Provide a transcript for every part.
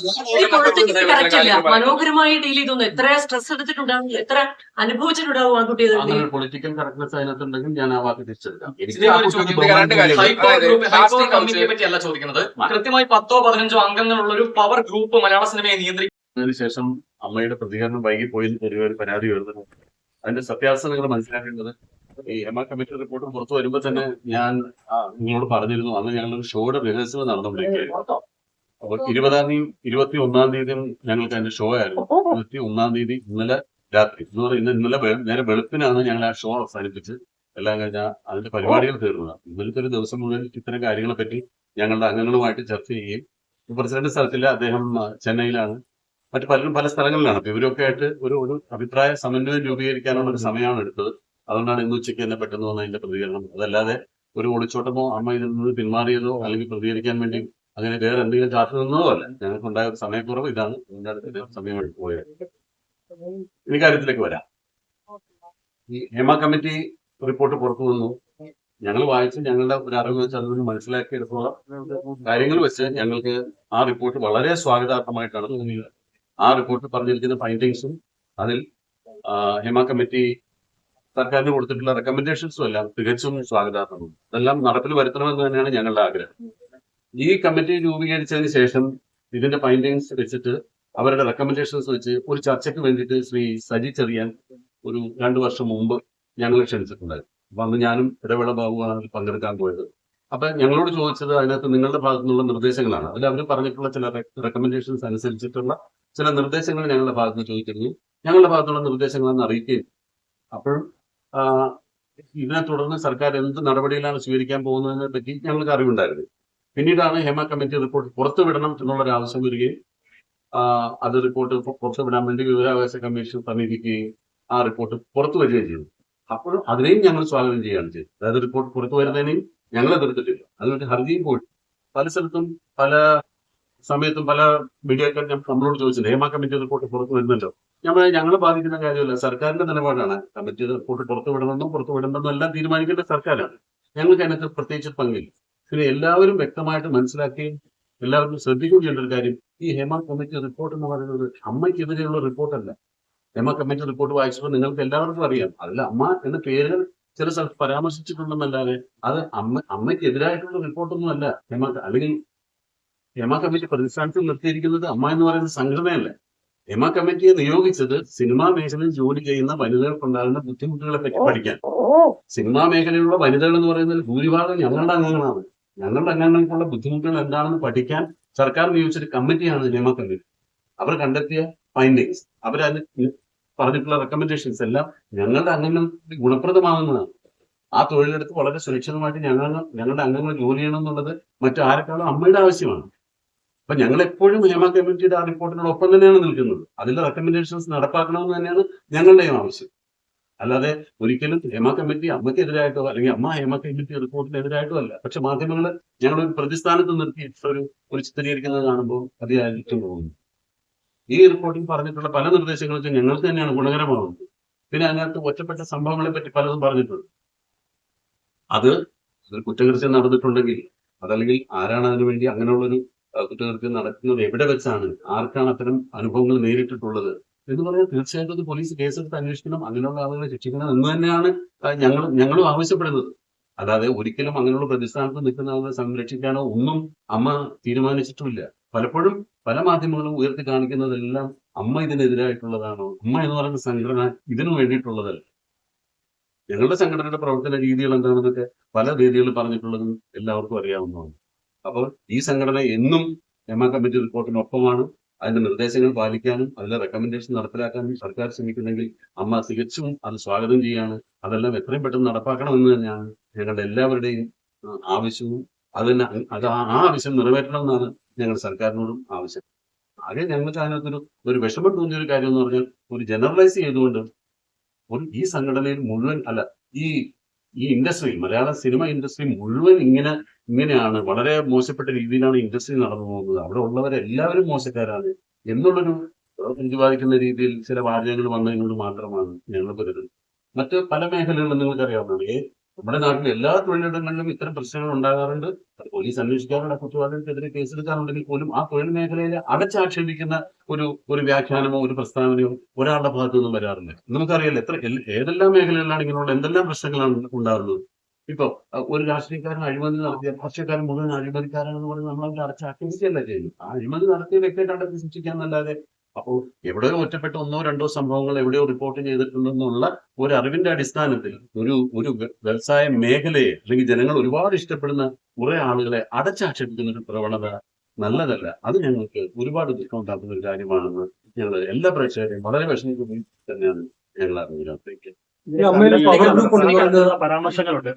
Politics correct അല്ല, മനോഹരമായി deal ചെയ്തൊന്നും എത്ര സ്ട്രെസ് എടുത്തിട്ടുണ്ടാവും, എത്ര അനുഭവിച്ചിട്ടുണ്ടാവും ആ കുട്ടി. അങ്ങനെ പൊളിറ്റിക്കൽ കറക്റ്റ്നസ് അതിനകത്തുണ്ടെങ്കിൽ ഞാൻ ആ വാക്ക് തിരിച്ചെടുക്കാം. പറ്റിയല്ല ചോദിക്കുന്നത്, കൃത്യമായി 10-15 അംഗങ്ങളുള്ള ഒരു പവർ ഗ്രൂപ്പ് മലയാള സിനിമയെ നിയന്ത്രിക്കുന്നതിന് ശേഷം അമ്മയുടെ പ്രതികരണം വൈകിപ്പോയി ഒരു പരാതി വരുന്നത്. അതിന്റെ സത്യാവസ്ഥ നിങ്ങൾ മനസ്സിലാക്കേണ്ടത്, ഈ ഹേമ കമ്മിറ്റി റിപ്പോർട്ട് പുറത്തു വരുമ്പോൾ തന്നെ ഞാൻ നിങ്ങളോട് പറഞ്ഞിരുന്നു, അന്ന് ഞങ്ങളൊരു ഷോയുടെ റിഹേഴ്സൽ നടന്നുകൊണ്ടിരിക്കുകയായിരുന്നു. അപ്പൊ 21-ാം തീയതിയും ഞങ്ങൾക്ക് അതിന്റെ ഷോ ആയിരുന്നു. 21-ാം തീയതി ഇന്നലെ രാത്രി എന്ന് പറയുന്നത് ഇന്നലെ നേരെ വെളുപ്പിനാണ് ഞങ്ങൾ ആ ഷോ അവസാനിപ്പിച്ച് എല്ലാം കഴിഞ്ഞാൽ അതിന്റെ പരിപാടികൾ തീർന്നതാണ്. ഇന്നലത്തെ ഒരു ദിവസം മുഴുവൻ ഇത്തരം കാര്യങ്ങളെ പറ്റി ഞങ്ങളുടെ അംഗങ്ങളുമായിട്ട് ചർച്ച ചെയ്യുകയും, പ്രസിഡന്റ് സ്ഥലത്തില്ല, അദ്ദേഹം ചെന്നൈയിലാണ്, മറ്റു പലരും പല സ്ഥലങ്ങളിലാണ്. അപ്പൊ ഇവരൊക്കെ ആയിട്ട് ഒരു അഭിപ്രായ സമന്വയം രൂപീകരിക്കാനുള്ള ഒരു സമയമാണ് എടുത്തത്. അതുകൊണ്ടാണ് ഇന്ന് ഉച്ചയ്ക്ക് തന്നെ പെട്ടെന്ന് വന്ന അതിന്റെ പ്രതികരണം. അതല്ലാതെ ഒരു ഒളിച്ചോട്ടമോ അമ്മ ഇതിൽ നിന്ന് പിന്മാറിയതോ അല്ലെങ്കിൽ പ്രതികരിക്കാൻ വേണ്ടി അങ്ങനെ വേറെ എന്തെങ്കിലും കാത്തു നിന്നതോ അല്ല. ഞങ്ങൾക്കുണ്ടായ ഒരു സമയക്കുറവ് ഇതാണ്. ഇതിന്റെ അടുത്ത് സമയം പോയത്. ഇനി കാര്യത്തിലേക്ക് വരാം. ഈ ഹേമ കമ്മിറ്റി റിപ്പോർട്ട് പുറത്തു വന്നു. ഞങ്ങൾ വായിച്ച് ഞങ്ങളുടെ ഒരു അറിവ് വെച്ച് അതിൽ നിന്ന് മനസ്സിലാക്കിയെടുത്തോളം കാര്യങ്ങൾ വെച്ച് ഞങ്ങൾക്ക് ആ റിപ്പോർട്ട് വളരെ സ്വാഗതാർഹമായിട്ടാണ് തോന്നിയത്. ആ റിപ്പോർട്ടിൽ പറഞ്ഞിരിക്കുന്ന ഫൈൻഡിങ്സും അതിൽ ഹേമ കമ്മിറ്റി സർക്കാരിന് കൊടുത്തിട്ടുള്ള റെക്കമെൻഡേഷൻസും എല്ലാം തികച്ചും സ്വാഗതാർഹമാണ്. അതെല്ലാം നടപ്പിൽ വരുത്തണമെന്ന് തന്നെയാണ് ഞങ്ങളുടെ ആഗ്രഹം. ഈ കമ്മിറ്റി രൂപീകരിച്ചതിന് ശേഷം ഇതിന്റെ ഫൈൻഡിങ്സ് വെച്ചിട്ട് അവരുടെ റെക്കമെൻഡേഷൻസ് വെച്ച് ഒരു ചർച്ചയ്ക്ക് വേണ്ടിയിട്ട് ശ്രീ സജി ചെറിയാൻ ഒരു 2 വർഷം മുമ്പ് ഞങ്ങൾ ക്ഷണിച്ചിട്ടുണ്ടായിരുന്നു. അപ്പൊ അന്ന് ഞാനും ഇടവേള ബാബുവാണ് അതിൽ പങ്കെടുക്കാൻ പോയത്. അപ്പൊ ഞങ്ങളോട് ചോദിച്ചത് അതിനകത്ത് നിങ്ങളുടെ ഭാഗത്തു നിന്നുള്ള നിർദ്ദേശങ്ങളാണ്. അതിൽ അവർ പറഞ്ഞിട്ടുള്ള ചില റെക്കമെൻഡേഷൻസ് അനുസരിച്ചിട്ടുള്ള ചില നിർദ്ദേശങ്ങൾ ഞങ്ങളുടെ ഭാഗത്ത് നിന്ന് ചോദിച്ചിരുന്നു. ഞങ്ങളുടെ ഭാഗത്തുള്ള നിർദ്ദേശങ്ങളെന്ന് അറിയിക്കുകയും അപ്പോഴും ഇതിനെ തുടർന്ന് സർക്കാർ എന്ത് നടപടികളാണ് സ്വീകരിക്കാൻ പോകുന്നതിനെ പറ്റി ഞങ്ങൾക്ക് അറിവുണ്ടായിരുന്നു. പിന്നീടാണ് ഹേമ കമ്മിറ്റി റിപ്പോർട്ട് പുറത്തുവിടണം എന്നുള്ളൊരു ആവശ്യം വരികയും അത് റിപ്പോർട്ട് പുറത്തുവിടാൻ വേണ്ടി വിവരാവകാശ കമ്മീഷൻ സമീപിക്കുകയും ആ റിപ്പോർട്ട് പുറത്തു വരികയും ചെയ്തു. അപ്പോഴും അതിനെയും ഞങ്ങൾ സ്വാഗതം ചെയ്യുകയാണ് ചെയ്തത്. അതായത് റിപ്പോർട്ട് പുറത്തു വരുന്നതിനെയും ഞങ്ങൾ എതിർത്തിട്ടില്ല. അതുകൊണ്ട് ഹർജിയും പോയി പല സ്ഥലത്തും പല സമയത്തും പല മീഡിയക്കാർ നമ്മളോട് ചോദിച്ചിട്ടുണ്ട്, ഹേമ കമ്മിറ്റി റിപ്പോർട്ട് പുറത്തു വരുന്നല്ലോ. ഞങ്ങളെ ബാധിക്കുന്ന കാര്യമല്ല, സർക്കാരിന്റെ നിലപാടാണ്. കമ്മിറ്റി റിപ്പോർട്ട് പുറത്തു വിടണമെന്നും പുറത്തു വിടണമെന്നും എല്ലാം തീരുമാനിക്കേണ്ട സർക്കാരാണ്. ഞങ്ങൾക്ക് അതിനകത്ത് പ്രത്യേകിച്ച് പങ്കില്ല. പിന്നെ എല്ലാവരും വ്യക്തമായിട്ട് മനസ്സിലാക്കുകയും എല്ലാവരും ശ്രദ്ധിക്കുകയും ചെയ്യേണ്ട ഒരു കാര്യം, ഈ ഹേമ കമ്മിറ്റി റിപ്പോർട്ട് എന്ന് പറയുന്നത് അമ്മയ്ക്കെതിരെയുള്ള റിപ്പോർട്ടല്ല. ഹേമ കമ്മിറ്റി റിപ്പോർട്ട് വായിച്ചപ്പോൾ നിങ്ങൾക്ക് എല്ലാവർക്കും അറിയാം, അതിൽ അമ്മ എന്ന പേരുകൾ ചില സ്ഥലത്ത് പരാമർശിച്ചിട്ടുണ്ടെന്നല്ലാതെ അത് അമ്മയ്ക്കെതിരായിട്ടുള്ള റിപ്പോർട്ടൊന്നും അല്ല. അല്ലെങ്കിൽ ഹേമ കമ്മിറ്റി പ്രതിസ്ഥാനത്തിൽ നിർത്തിയിരിക്കുന്നത് അമ്മ എന്ന് പറയുന്ന സംഘടനയല്ല. ഹേമ കമ്മിറ്റിയെ നിയോഗിച്ചത് സിനിമാ മേഖലയിൽ ജോലി ചെയ്യുന്ന വനിതകൾക്കുണ്ടാകുന്ന ബുദ്ധിമുട്ടുകളെ പറ്റി പഠിക്കാൻ. സിനിമാ മേഖലയിലുള്ള വനിതകൾ എന്ന് പറയുന്നത് ഭൂരിഭാഗം ഞങ്ങളുടെ അംഗങ്ങളാണ്. ഞങ്ങളുടെ അംഗങ്ങൾക്കുള്ള ബുദ്ധിമുട്ടുകൾ എന്താണെന്ന് പഠിക്കാൻ സർക്കാർ നിയോഗിച്ചൊരു കമ്മിറ്റിയാണ് ഹേമ കമ്മിറ്റി. അവർ കണ്ടെത്തിയ ഫൈൻഡിങ്സ്, അവരതിന് പറഞ്ഞിട്ടുള്ള റെക്കമെൻഡേഷൻസ് എല്ലാം ഞങ്ങളുടെ അംഗങ്ങൾക്ക് ഗുണപ്രദമാകുന്നതാണ്. ആ തൊഴിലെടുത്ത് വളരെ സുരക്ഷിതമായിട്ട് ഞങ്ങളുടെ അംഗങ്ങൾ ജോലി ചെയ്യണം എന്നുള്ളത് മറ്റാരെക്കാളും അമ്മയുടെ ആവശ്യമാണ്. അപ്പൊ ഞങ്ങൾ എപ്പോഴും ഹേമ കമ്മിറ്റിയുടെ ആ റിപ്പോർട്ടിനോടൊപ്പം തന്നെയാണ് നിൽക്കുന്നത്. അതിലെ റെക്കമെൻഡേഷൻസ് നടപ്പാക്കണമെന്ന് തന്നെയാണ് ഞങ്ങളുടെയും ആവശ്യം. അല്ലാതെ ഒരിക്കലും ഹേമ കമ്മിറ്റി അമ്മയ്ക്കെതിരായിട്ടോ അല്ലെങ്കിൽ അമ്മ ഹേമ കമ്മിറ്റി റിപ്പോർട്ടിനെതിരായിട്ടോ അല്ല. പക്ഷെ മാധ്യമങ്ങൾ ഞങ്ങളൊരു പ്രതിസ്ഥാനത്ത് നിർത്തി ഒരു ചിത്രീകരിക്കുന്നത് കാണുമ്പോൾ അതിയായിരിക്കും പോകുന്നു. ഈ റിപ്പോർട്ടിൽ പറഞ്ഞിട്ടുള്ള പല നിർദ്ദേശങ്ങളും ഞങ്ങൾക്ക് തന്നെയാണ് ഗുണകരമാകുന്നത്. പിന്നെ അതിനകത്ത് ഒറ്റപ്പെട്ട സംഭവങ്ങളെ പറ്റി പലതും പറഞ്ഞിട്ടുണ്ട്. അത് കുറ്റകൃത്യം നടന്നിട്ടുണ്ടെങ്കിൽ അതല്ലെങ്കിൽ ആരാണ് അതിനു വേണ്ടി അങ്ങനെയുള്ളൊരു കുറ്റകൃത്യം നടക്കുന്നത്, എവിടെ വെച്ചാണ്, ആർക്കാണ് അത്തരം അനുഭവങ്ങൾ നേരിട്ടിട്ടുള്ളത് എന്ന് പറയാൻ തീർച്ചയായിട്ടും അത് പോലീസ് കേസെടുത്ത് അന്വേഷിക്കണം, അങ്ങനെയുള്ള ആളുകളെ ശിക്ഷിക്കണം എന്ന് തന്നെയാണ് ഞങ്ങളും ആവശ്യപ്പെടുന്നത്. അല്ലാതെ ഒരിക്കലും അങ്ങനെയുള്ള പ്രതിസ്ഥാനത്ത് നിൽക്കുന്ന ആളുകളെ സംരക്ഷിക്കാനോ ഒന്നും അമ്മ തീരുമാനിച്ചിട്ടുമില്ല. പലപ്പോഴും പല മാധ്യമങ്ങളും ഉയർത്തി കാണിക്കുന്നതെല്ലാം അമ്മ ഇതിനെതിരായിട്ടുള്ളതാണോ, അമ്മ എന്ന് പറയുന്ന സംഘടന ഇതിനു വേണ്ടിയിട്ടുള്ളതല്ല. ഞങ്ങളുടെ സംഘടനയുടെ പ്രവർത്തന രീതികൾ എന്താണെന്നൊക്കെ പല വേദികളിൽ പറഞ്ഞിട്ടുള്ളതും എല്ലാവർക്കും അറിയാവുന്നതാണ്. അപ്പോൾ ഈ സംഘടന എന്നും ഹേമ കമ്മിറ്റി റിപ്പോർട്ടിനൊപ്പമാണ്. അതിന്റെ നിർദ്ദേശങ്ങൾ പാലിക്കാനും അതിലെ റെക്കമെൻഡേഷൻ നടപ്പിലാക്കാനും സർക്കാർ ശ്രമിക്കുന്നെങ്കിൽ അമ്മ തികച്ചും അത് സ്വാഗതം ചെയ്യാണ്. അതെല്ലാം എത്രയും പെട്ടെന്ന് നടപ്പാക്കണമെന്ന് തന്നെയാണ് ഞങ്ങളുടെ എല്ലാവരുടെയും ആവശ്യവും. അത് ആ ആവശ്യം നിറവേറ്റണമെന്നാണ് ഞങ്ങൾ സർക്കാരിനോടും ആവശ്യം. ആകെ ഞങ്ങൾക്ക് അതിനകത്തൊരു വിഷമം തോന്നിയ ഒരു കാര്യം എന്ന് പറഞ്ഞാൽ, ഒരു ജനറലൈസ് ചെയ്തുകൊണ്ട് ഈ സംഘടനയിൽ മുഴുവൻ അല്ല, ഈ ഇൻഡസ്ട്രി, മലയാള സിനിമ ഇൻഡസ്ട്രി മുഴുവൻ ഇങ്ങനെയാണ്, വളരെ മോശപ്പെട്ട രീതിയിലാണ് ഇൻഡസ്ട്രി നടന്നു പോകുന്നത്, അവിടെ ഉള്ളവരെല്ലാവരും മോശക്കാരാണ് എന്നുള്ളൊരു പ്രതിപാദിക്കുന്ന രീതിയിൽ ചില വാചകങ്ങൾ വന്നതുകൊണ്ട് മാത്രമാണ് ഞങ്ങൾ കരുതുന്നത്. മറ്റ് പല മേഖലകളിലും നിങ്ങൾക്കറിയാവുന്നതാണ്. നമ്മുടെ നാട്ടിൽ എല്ലാ തൊഴിലിടങ്ങളിലും ഇത്തരം പ്രശ്നങ്ങൾ ഉണ്ടാകാറുണ്ട്. അത് പോലീസ് അന്വേഷിക്കാറുണ്ട്, കുറ്റവാളികൾക്കെതിരെ കേസെടുക്കാറുണ്ടെങ്കിൽ പോലും ആ തൊഴിൽ മേഖലയിലെ അടച്ചാക്ഷേപിക്കുന്ന ഒരു വ്യാഖ്യാനമോ ഒരു പ്രസ്താവനയോ ഒരാളുടെ ഭാഗത്തു നിന്നും വരാറില്ല. നമുക്കറിയാലോ ഏതെല്ലാം മേഖലകളിലാണ് ഇങ്ങനെയുള്ള എന്തെല്ലാം പ്രശ്നങ്ങളാണ് ഉണ്ടാകുന്നത്. ഇപ്പൊ ഒരു രാഷ്ട്രീയക്കാരൻ അഴിമതി നടത്തിയ രാഷ്ട്രീയക്കാരൻ മുഴുവൻ അഴിമതിക്കാരാണെന്ന് പറഞ്ഞ് നമ്മൾ അവരെ അടച്ചാക്ഷേപിക്കുകയല്ല ചെയ്യുന്നു. ആ അഴിമതി നടത്തിയ വ്യക്തിയെ കണ്ടെത്തി ശിക്ഷിക്കാന്നല്ലാതെ അപ്പോൾ എവിടെയോ ഒറ്റപ്പെട്ട 1-2 സംഭവങ്ങൾ എവിടെയോ റിപ്പോർട്ട് ചെയ്തിട്ടുണ്ടെന്നുള്ള ഒരു അറിവിന്റെ അടിസ്ഥാനത്തിൽ ഒരു വ്യവസായ മേഖലയെ അല്ലെങ്കിൽ ജനങ്ങൾ ഒരുപാട് ഇഷ്ടപ്പെടുന്ന കുറെ ആളുകളെ അടച്ചാക്ഷേപിക്കുന്ന ഒരു പ്രവണത നല്ലതല്ല. അത് ഞങ്ങൾക്ക് ഒരുപാട് ദുഃഖം ഉണ്ടാക്കുന്ന ഒരു കാര്യമാണെന്ന് ഞങ്ങൾ എല്ലാ പ്രേക്ഷകരെയും വളരെ വിഷമിക്കുകയും തന്നെയാണ് ഞങ്ങൾ അറിഞ്ഞിട്ട് പരാമർശങ്ങളുണ്ട്.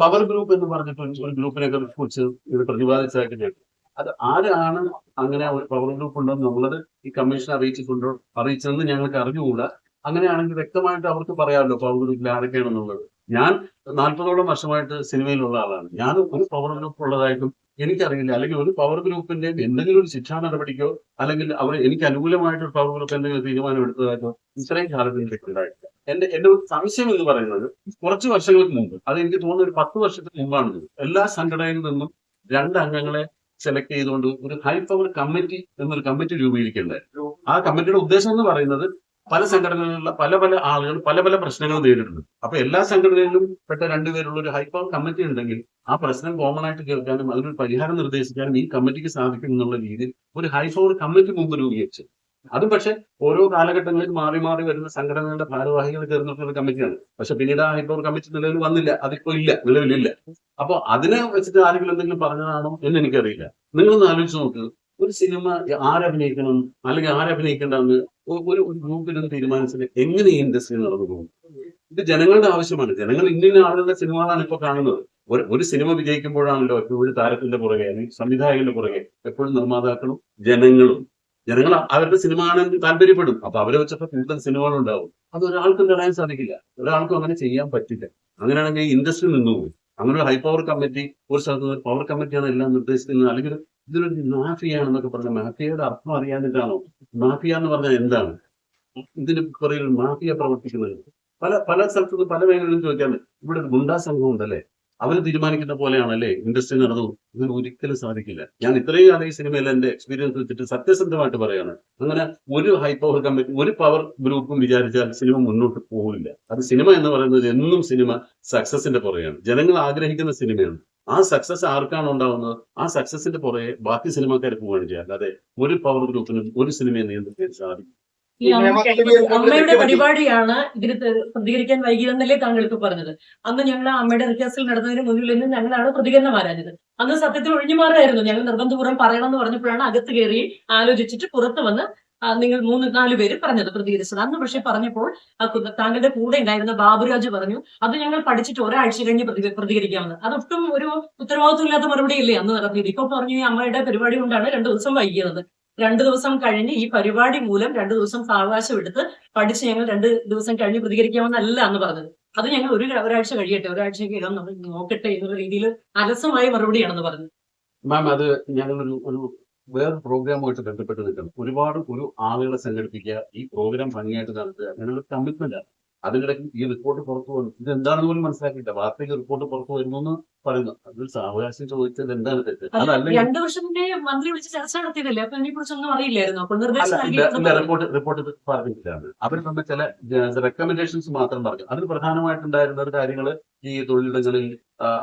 പവർ ഗ്രൂപ്പ് എന്ന് പറഞ്ഞിട്ട് ഒരു ഗ്രൂപ്പിനെ കുറിച്ച് ഇത് പ്രതിപാദിച്ചതായിട്ട് കേട്ടു. അത് ആരാണ് അങ്ങനെ ഒരു പവർ ഗ്രൂപ്പ് ഉണ്ടെന്ന് എന്നുള്ളത് ഈ കമ്മീഷൻ അറിയിച്ചതെന്ന് ഞങ്ങൾക്ക് അറിഞ്ഞുകൂടാ. അങ്ങനെയാണെങ്കിൽ വ്യക്തമായിട്ട് അവർക്ക് പറയാമല്ലോ പവർ ഗ്രൂപ്പിൽ ആരൊക്കെയാണെന്നുള്ളത്. ഞാൻ 40ഓളം വർഷമായിട്ട് സിനിമയിലുള്ള ആളാണ്. ഞാൻ ഒരു പവർ ഗ്രൂപ്പ് ഉള്ളതായിട്ടും എനിക്കറിയില്ല. അല്ലെങ്കിൽ ഒരു പവർ ഗ്രൂപ്പിന്റെ എന്തെങ്കിലും ഒരു ശിക്ഷാ നടപടിക്കോ അല്ലെങ്കിൽ അവർ എനിക്ക് അനുകൂലമായിട്ട് ഒരു പവർ ഗ്രൂപ്പ് എന്തെങ്കിലും തീരുമാനം എടുത്തതായിട്ടോ ഇത്രയും കാലത്തിൽ ഉണ്ടായിട്ടില്ല. എന്റെ ഒരു സംശയം എന്ന് പറയുന്നത് കുറച്ച് വർഷങ്ങൾക്ക് മുമ്പ്, അത് എനിക്ക് തോന്നുന്ന ഒരു 10 വർഷത്തിന് മുമ്പാണ്, എല്ലാ സംഘടനയിൽ നിന്നും 2 അംഗങ്ങളെ സെലക്ട് ചെയ്തുകൊണ്ട് ഒരു ഹൈ പവർ കമ്മിറ്റി എന്നൊരു കമ്മിറ്റി രൂപീകരിക്കേണ്ടായിരുന്നു. ആ കമ്മിറ്റിയുടെ ഉദ്ദേശം എന്ന് പറയുന്നത് പല സംഘടനകളിലുള്ള പല ആളുകൾ പല പ്രശ്നങ്ങൾ നേരിടുന്നു. അപ്പൊ എല്ലാ സംഘടനയിലും പെട്ട 2 പേരുള്ള ഒരു ഹൈ പവർ കമ്മിറ്റി ഉണ്ടെങ്കിൽ ആ പ്രശ്നം കോമൺ ആയിട്ട് കേൾക്കാനും അതിനൊരു പരിഹാരം നിർദ്ദേശിക്കാനും ഈ കമ്മിറ്റിക്ക് സാധിക്കും എന്നുള്ള രീതിയിൽ ഒരു ഹൈ പവർ കമ്മിറ്റി മുമ്പ് രൂപീകരിച്ചു. അതും പക്ഷെ ഓരോ കാലഘട്ടങ്ങളിൽ മാറി മാറി വരുന്ന സംഘടനകളുടെ ഭാരവാഹികൾ ചേർന്നിട്ടുള്ള കമ്മിറ്റിയാണ്. പക്ഷെ പിന്നീട് ആ ഹൈ പവർ കമ്മിറ്റി നിലവിൽ വന്നില്ല, അതിപ്പോ നിലവിലില്ല. അപ്പൊ അതിനെ വെച്ചിട്ട് ആരെങ്കിലും എന്തെങ്കിലും പറഞ്ഞതാണോ എന്ന് എനിക്കറിയില്ല. നിങ്ങളൊന്ന് ആലോചിച്ച് നോക്ക്, ഒരു സിനിമ ആരഭിനയിക്കണം അല്ലെങ്കിൽ ആരഭിനയിക്കേണ്ടെന്ന് ഒരു ഗ്രൂപ്പിനൊന്നും തീരുമാനിച്ചത് എങ്ങനെ ഈ ഇൻഡസ്ട്രി നടന്നു പോകും? ഇത് ജനങ്ങളുടെ ആവശ്യമാണ്. ജനങ്ങൾ ഇന്ന ആളുകളുടെ സിനിമകളാണ് ഇപ്പൊ കാണുന്നത്. ഒരു സിനിമ വിജയിക്കുമ്പോഴാണല്ലോ എപ്പോഴും താരത്തിന്റെ പുറകെ അല്ലെങ്കിൽ സംവിധായകന്റെ പുറകെ എപ്പോഴും നിർമ്മാതാക്കളും ജനങ്ങൾ അവരുടെ സിനിമ കാണാൻ താല്പര്യപ്പെടും. അപ്പൊ അവരെ വെച്ചപ്പോ കൂടുതൽ സിനിമകൾ ഉണ്ടാവും. അത് ഒരാൾക്കും തടയാൻ സാധിക്കില്ല, ഒരാൾക്കും അങ്ങനെ ചെയ്യാൻ പറ്റില്ല. അങ്ങനെയാണെങ്കിൽ ഇൻഡസ്ട്രി നിന്നുപോകും. അങ്ങനെ ഒരു ഹൈ പവർ കമ്മിറ്റി ഒരു സ്ഥലത്ത് പവർ കമ്മിറ്റിയാണ് എല്ലാം നിർദ്ദേശിക്കുന്നത്. അല്ലെങ്കിൽ ഇതൊരു മാഫിയാണെന്നൊക്കെ പറഞ്ഞ മാഫിയയുടെ അർത്ഥം അറിയാനിട്ടാണോ? മാഫിയ എന്ന് പറഞ്ഞാൽ എന്താണ്? ഇതിന് പുറകിൽ മാഫിയ പ്രവർത്തിക്കുന്നത് പല സ്ഥലത്തുനിന്ന് പല മേഖലകളിലും ചോദിക്കാൻ ഇവിടെ ഒരു ഗുണ്ടാ സംഘം ഉണ്ടല്ലേ, അവർ തീരുമാനിക്കുന്ന പോലെയാണല്ലേ ഇൻഡസ്ട്രി നടന്നു? ഇതിന് ഒരിക്കലും സാധിക്കില്ല. ഞാൻ ഇത്രയും കാലം ഈ സിനിമയിൽ എന്റെ എക്സ്പീരിയൻസ് വെച്ചിട്ട് സത്യസന്ധമായിട്ട് പറയാണ്, അങ്ങനെ ഒരു ഹൈ പവർ കമ്മിറ്റി ഒരു പവർ ഗ്രൂപ്പും വിചാരിച്ചാൽ സിനിമ മുന്നോട്ട് പോകില്ല. അത് സിനിമ എന്ന് പറയുന്നത് എന്നും സിനിമ സക്സസിന്റെ പുറകെയാണ്. ജനങ്ങൾ ആഗ്രഹിക്കുന്ന സിനിമയാണ്. ആ സക്സസ് ആർക്കാണ് ഉണ്ടാവുന്നത്, ആ സക്സസിന്റെ പുറകെ ബാക്കി സിനിമാക്കാർ പോവുകയാണ് ചെയ്യുക. അല്ലാതെ ഒരു പവർ ഗ്രൂപ്പിനും ഒരു സിനിമയെ നിയന്ത്രിക്കാൻ സാധിക്കും. ഈ അമ്മയുടെ പരിപാടിയാണ് ഇതിന് പ്രതികരിക്കാൻ വൈകിയെന്നല്ലേ താങ്കൾക്ക് പറഞ്ഞത്. അന്ന് ഞങ്ങൾ അമ്മയുടെ റിഹേഴ്സൽ നടന്നതിന് മുന്നിൽ നിന്ന് ഞങ്ങളാണ് പ്രതികരണം ആരാഞ്ഞത്. അന്ന് സത്യത്തിൽ ഒഴിഞ്ഞു മാറുകയായിരുന്നു. ഞങ്ങൾ നിർബന്ധപൂർവ്വം പറയണമെന്ന് പറഞ്ഞപ്പോഴാണ് അകത്ത് കയറി ആലോചിച്ചിട്ട് പുറത്ത് വന്ന് നിങ്ങൾ 3-4 പേര് പറഞ്ഞത് പ്രതികരിച്ചത്. അന്ന് പക്ഷെ പറഞ്ഞപ്പോൾ താങ്കളുടെ കൂടെ ഉണ്ടായിരുന്ന ബാബുരാജ് പറഞ്ഞു അത് ഞങ്ങൾ പഠിച്ചിട്ട് ഒരാഴ്ച കഴിഞ്ഞ് പ്രതികരിക്കാമെന്ന്. അതൊട്ടും ഒരു ഉത്തരവാദിത്വമില്ലാത്ത മറുപടിയല്ലേ അന്ന് നടത്തിയത്. ഇപ്പൊ പറഞ്ഞു ഈ അമ്മയുടെ പരിപാടി കൊണ്ടാണ് 2 ദിവസം വൈകിയത്. 2 ദിവസം കഴിഞ്ഞ് ഈ പരിപാടി മൂലം 2 ദിവസം സാവകാശം എടുത്ത് പഠിച്ച് ഞങ്ങൾ 2 ദിവസം കഴിഞ്ഞ് പ്രതികരിക്കാമെന്നല്ല അന്ന് പറഞ്ഞത്. അത് ഞങ്ങൾ ഒരാഴ്ച കഴിയട്ടെ, ഒരാഴ്ചക്കകം നമ്മൾ നോക്കട്ടെ എന്നുള്ള രീതിയിൽ അലസമായ മറുപടിയാണെന്ന് പറഞ്ഞത്. മാം, അത് ഞങ്ങളൊരു വേറെ പ്രോഗ്രാമുമായിട്ട് ബന്ധപ്പെട്ട് നിൽക്കണം. ഒരുപാട് ആളുകളെ സംഘടിപ്പിക്കുക, ഈ പ്രോഗ്രാം ഭംഗിയായിട്ട് നടത്തുക, അങ്ങനെയുള്ള കമ്മിറ്റ്മെന്റ് ആണ്. അതിനിടയ്ക്ക് ഈ റിപ്പോർട്ട് പുറത്തു വന്നു, ഇത് എന്താണെന്ന് പോലും മനസ്സിലാക്കിയില്ല. വാർത്തയ്ക്ക് റിപ്പോർട്ട് പുറത്തു വരുന്നു എന്ന് പറയുന്നു. അതിൽ സാവകാശം ചോദിച്ചത് എന്താണ് തെറ്റ്? അതല്ലെങ്കിൽ 2 വർഷത്തിന്റെ മന്ത്രി വിളിച്ച് ചർച്ച നടത്തിയതല്ലേ, അപ്പൊ അതിനെ കുറിച്ചൊന്നും അറിയില്ലായിരുന്നു. അപ്പോൾ റിപ്പോർട്ട് പറഞ്ഞിട്ടില്ല. അവർ തമ്മിൽ ചില റെക്കമെൻഡേഷൻസ് മാത്രം പറഞ്ഞു. അതിൽ പ്രധാനമായിട്ടുണ്ടായിരുന്ന കാര്യങ്ങൾ ഈ തൊഴിലിടങ്ങളിൽ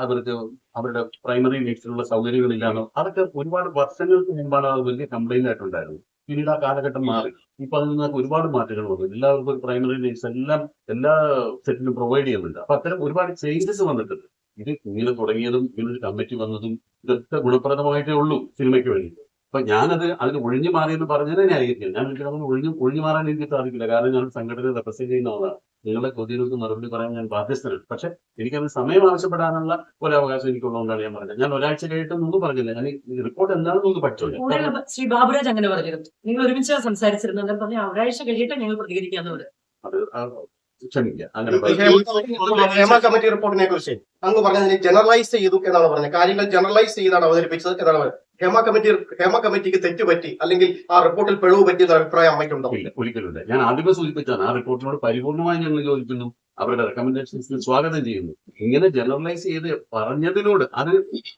അവർക്ക് അവരുടെ പ്രൈമറി നീഡ്സിലുള്ള സൗകര്യങ്ങളില്ലാന്നോ, അതൊക്കെ ഒരുപാട് വർഷങ്ങൾക്ക് മുമ്പാണ് അത് വലിയ കംപ്ലൈന്റ് ആയിട്ടുണ്ടായിരുന്നത്. പിന്നീട് ആ കാലഘട്ടം മാറി. ഇപ്പൊ അതിൽ നിന്നൊക്കെ ഒരുപാട് മാറ്റങ്ങൾ വന്നു. എല്ലാവർക്കും ഒരു പ്രൈമറി നീഡ്സ് എല്ലാം എല്ലാ സെറ്റിലും പ്രൊവൈഡ് ചെയ്യുന്നുണ്ട്. അപ്പൊ അത്തരം ഒരുപാട് ചേഞ്ചസ് വന്നിട്ടുണ്ട്. ഇത് ഇങ്ങനെ തുടങ്ങിയതും ഇങ്ങനൊരു കമ്മിറ്റി വന്നതും ഇതൊക്കെ ഗുണപ്രദമായിട്ടേ ഉള്ളൂ സിനിമയ്ക്ക് വേണ്ടി. അപ്പൊ ഞാനത് അതിന് ഒഴിഞ്ഞു മാറിയെന്ന് പറഞ്ഞതിനെ ന്യായീകരിക്കില്ല. ഞാൻ ഒരിക്കലും ഒഴിഞ്ഞു മാറാൻ എനിക്ക് സാധിക്കില്ല. കാരണം ഞാൻ സംഘടനയെ റെപ്രസെന്റ് ചെയ്യുന്ന ആളാണ്. നിങ്ങളുടെ ചോദ്യങ്ങൾക്ക് മറുപടി പറയാൻ ഞാൻ ബാധ്യസ്ഥനാണ്. പക്ഷെ എനിക്കത് സമയം ആവശ്യപ്പെടാനുള്ള ഒരു അവകാശം എനിക്കുള്ളതുകൊണ്ടാണ് ഞാൻ പറഞ്ഞത്. ഞാൻ ഒരാഴ്ച കഴിഞ്ഞിട്ടൊന്നും പറഞ്ഞില്ല. ഞാൻ ഈ റിപ്പോർട്ട് എന്താണെന്നൊന്ന് പഠിച്ചോളൂ. ശ്രീ ബാബുരാജ് അങ്ങനെ പറഞ്ഞിരുന്നു. നിങ്ങൾ ഒരുമിച്ച് സംസാരിച്ചിരുന്നു. എന്താ പറഞ്ഞാൽ ഒരാഴ്ച കഴിഞ്ഞിട്ട് ഞങ്ങൾ പ്രതികരിക്കാന്ന് പറയും. അത് ക്ഷമിക്കുക. അങ്ങനെ ഹേമ കമ്മിറ്റി റിപ്പോർട്ടിനെ കുറിച്ച് അങ്ങ് പറഞ്ഞതിന് ജനറലൈസ് ചെയ്തു എന്നാണ് പറഞ്ഞത്. കാര്യങ്ങൾ ജനറലൈസ് ചെയ്താണ് അവതരിപ്പിച്ചത് എന്നാണ് പറഞ്ഞത്. ഹേമ കമ്മിറ്റിക്ക് തെറ്റുപറ്റി അല്ലെങ്കിൽ ആ റിപ്പോർട്ടിൽ പിഴവ് പറ്റിയെന്ന അഭിപ്രായം അമ്മയ്ക്കുണ്ടോ? ഒരിക്കലും. ഞാൻ ആദ്യമേ സൂചിപ്പിച്ചാണ്, ആ റിപ്പോർട്ടിനോട് പരിപൂർണമായി ഞങ്ങൾ യോജിക്കുന്നു. അവരുടെ റെക്കമെൻഡേഷൻസിന് സ്വാഗതം ചെയ്യുന്നു. ഇങ്ങനെ ജനറലൈസ് ചെയ്ത് പറഞ്ഞതിനോട് അത്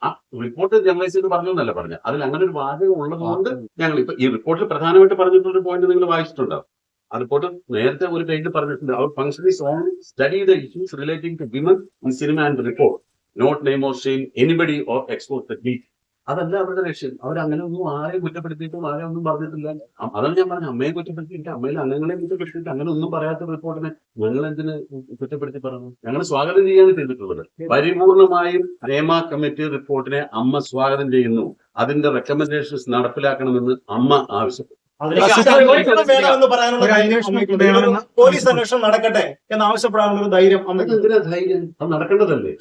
ആ റിപ്പോർട്ട് ജനറലൈസ് ചെയ്ത് പറഞ്ഞു എന്നല്ല പറഞ്ഞത്, അതിൽ അങ്ങനെ ഒരു വാചകം ഉള്ളതുകൊണ്ട് ഞങ്ങൾ ഇപ്പൊ ഈ റിപ്പോർട്ടിൽ പ്രധാനമായിട്ട് പറഞ്ഞിട്ടുള്ള ഒരു പോയിന്റ് നിങ്ങൾ വായിച്ചിട്ടുണ്ടാവും. ആ റിപ്പോർട്ട് നേരത്തെ ഒരു പേജിൽ പറഞ്ഞിട്ടുണ്ട്, അവർ function is only study the issues relating to women in cinema and report, not name or shame anybody or export technique. അതല്ല അവരുടെ ലക്ഷ്യം. അവരങ്ങനെ ഒന്നും ആരെയും കുറ്റപ്പെടുത്തിയിട്ടും ആരെയും ഒന്നും പറഞ്ഞിട്ടില്ല. അതാണ് ഞാൻ പറഞ്ഞത്, അമ്മയെ കുറ്റപ്പെടുത്തിയിട്ട് അമ്മയിൽ അംഗങ്ങളെ കുറ്റപ്പെടുത്തിയിട്ട് അങ്ങനെ ഒന്നും പറയാത്ത റിപ്പോർട്ടിനെ ഞങ്ങൾ എന്തിന് കുറ്റപ്പെടുത്തി പറഞ്ഞു? ഞങ്ങൾ സ്വാഗതം ചെയ്യാണ് ചെയ്തിട്ടുള്ളത്. പരിപൂർണമായും ഹേമ കമ്മിറ്റി റിപ്പോർട്ടിനെ അമ്മ സ്വാഗതം ചെയ്യുന്നു. അതിന്റെ റെക്കമെൻഡേഷൻസ് നടപ്പിലാക്കണമെന്ന് അമ്മ ആവശ്യപ്പെട്ടു. വേണമെന്ന് പറയാനുള്ള പോലീസ് അന്വേഷണം നടക്കട്ടെ എന്ന് ആവശ്യപ്പെടാനുള്ള ഒരു ധൈര്യം അമ്മയ്ക്ക്. എന്തിനാ ധൈര്യം? അത് നടക്കേണ്ടതല്ലേ?